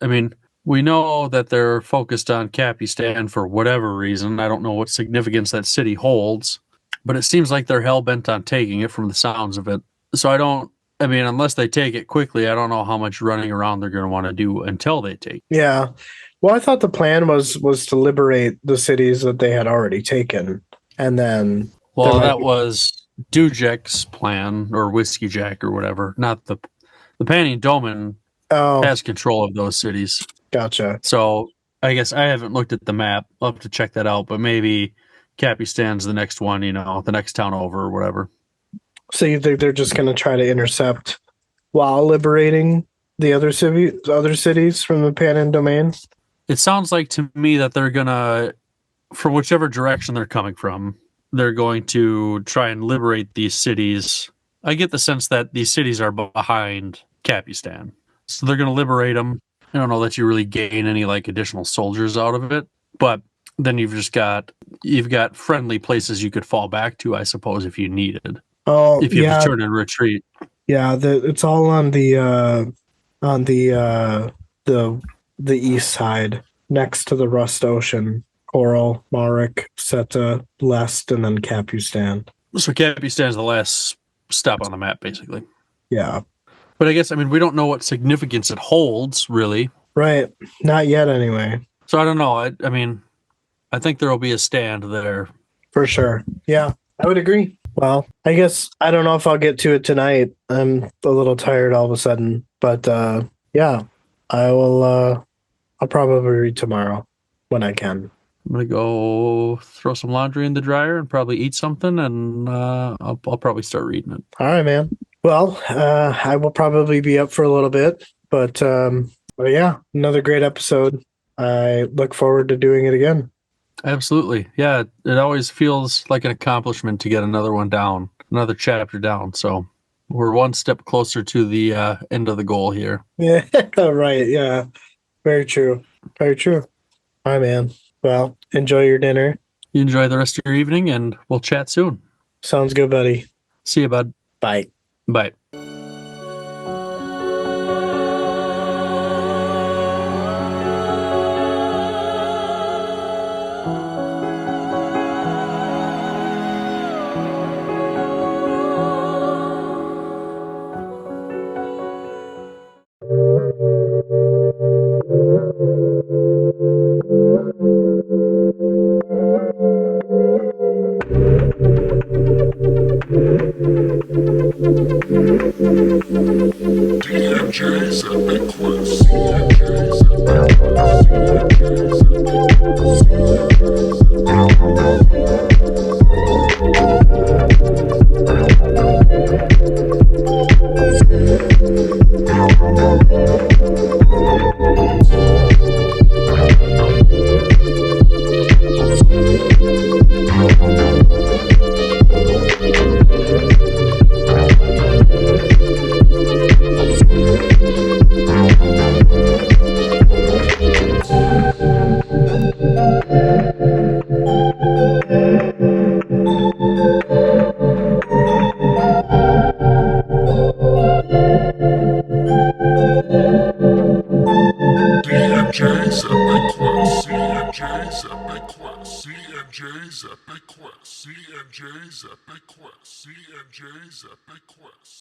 we know that they're focused on Capistan for whatever reason. I don't know what significance that city holds, but it seems like they're hell-bent on taking it from the sounds of it. So unless they take it quickly, I don't know how much running around they're going to want to do until they take it. Yeah. Well, I thought the plan was to liberate the cities that they had already taken. And then... Well, that was Dujek's plan, or Whiskey Jack, or whatever. Not the Panning Doman has control of those cities. Gotcha. So I guess I haven't looked at the map. I'll have to check that out. But maybe Capistan's the next one, the next town over or whatever. So you think they're just going to try to intercept while liberating the other cities from the Pannon domain? It sounds like to me that they're going to, from whichever direction they're coming from, they're going to try and liberate these cities. I get the sense that these cities are behind Capistan. So they're going to liberate them. I don't know that you really gain any additional soldiers out of it, but then you've got friendly places you could fall back to, I suppose, if you needed. Oh, if you have to turn and retreat. Yeah, it's all on the east side, next to the Rust Ocean. Coral, Marek, Seta, Lest, and then Capustan. So Capistan's the last stop on the map, basically. Yeah. But I guess, we don't know what significance it holds, really. Right. Not yet, anyway. So I don't know. I think there will be a stand there. For sure. Yeah, I would agree. Well, I guess I don't know if I'll get to it tonight. I'm a little tired all of a sudden. But, yeah. I will. I'll probably read tomorrow when I can. I'm gonna go throw some laundry in the dryer and probably eat something, and I'll probably start reading it. All right, man. Well, I will probably be up for a little bit, but yeah, another great episode. I look forward to doing it again. Absolutely, yeah. It always feels like an accomplishment to get another one down, another chapter down. So we're one step closer to the end of the goal here. Yeah, right. Yeah, very true. Very true. All right, man. Well, enjoy your dinner. You enjoy the rest of your evening, and we'll chat soon. Sounds good, buddy. See you, bud. Bye. Bye. DMJ's Epic Quest. DMJ's Epic Quest. DMJ's DMJ's Epic Quest. CMJ's Epic Quest. CMJ's Epic Quest. CMJ's Epic Quest. CMJ's Epic Quest.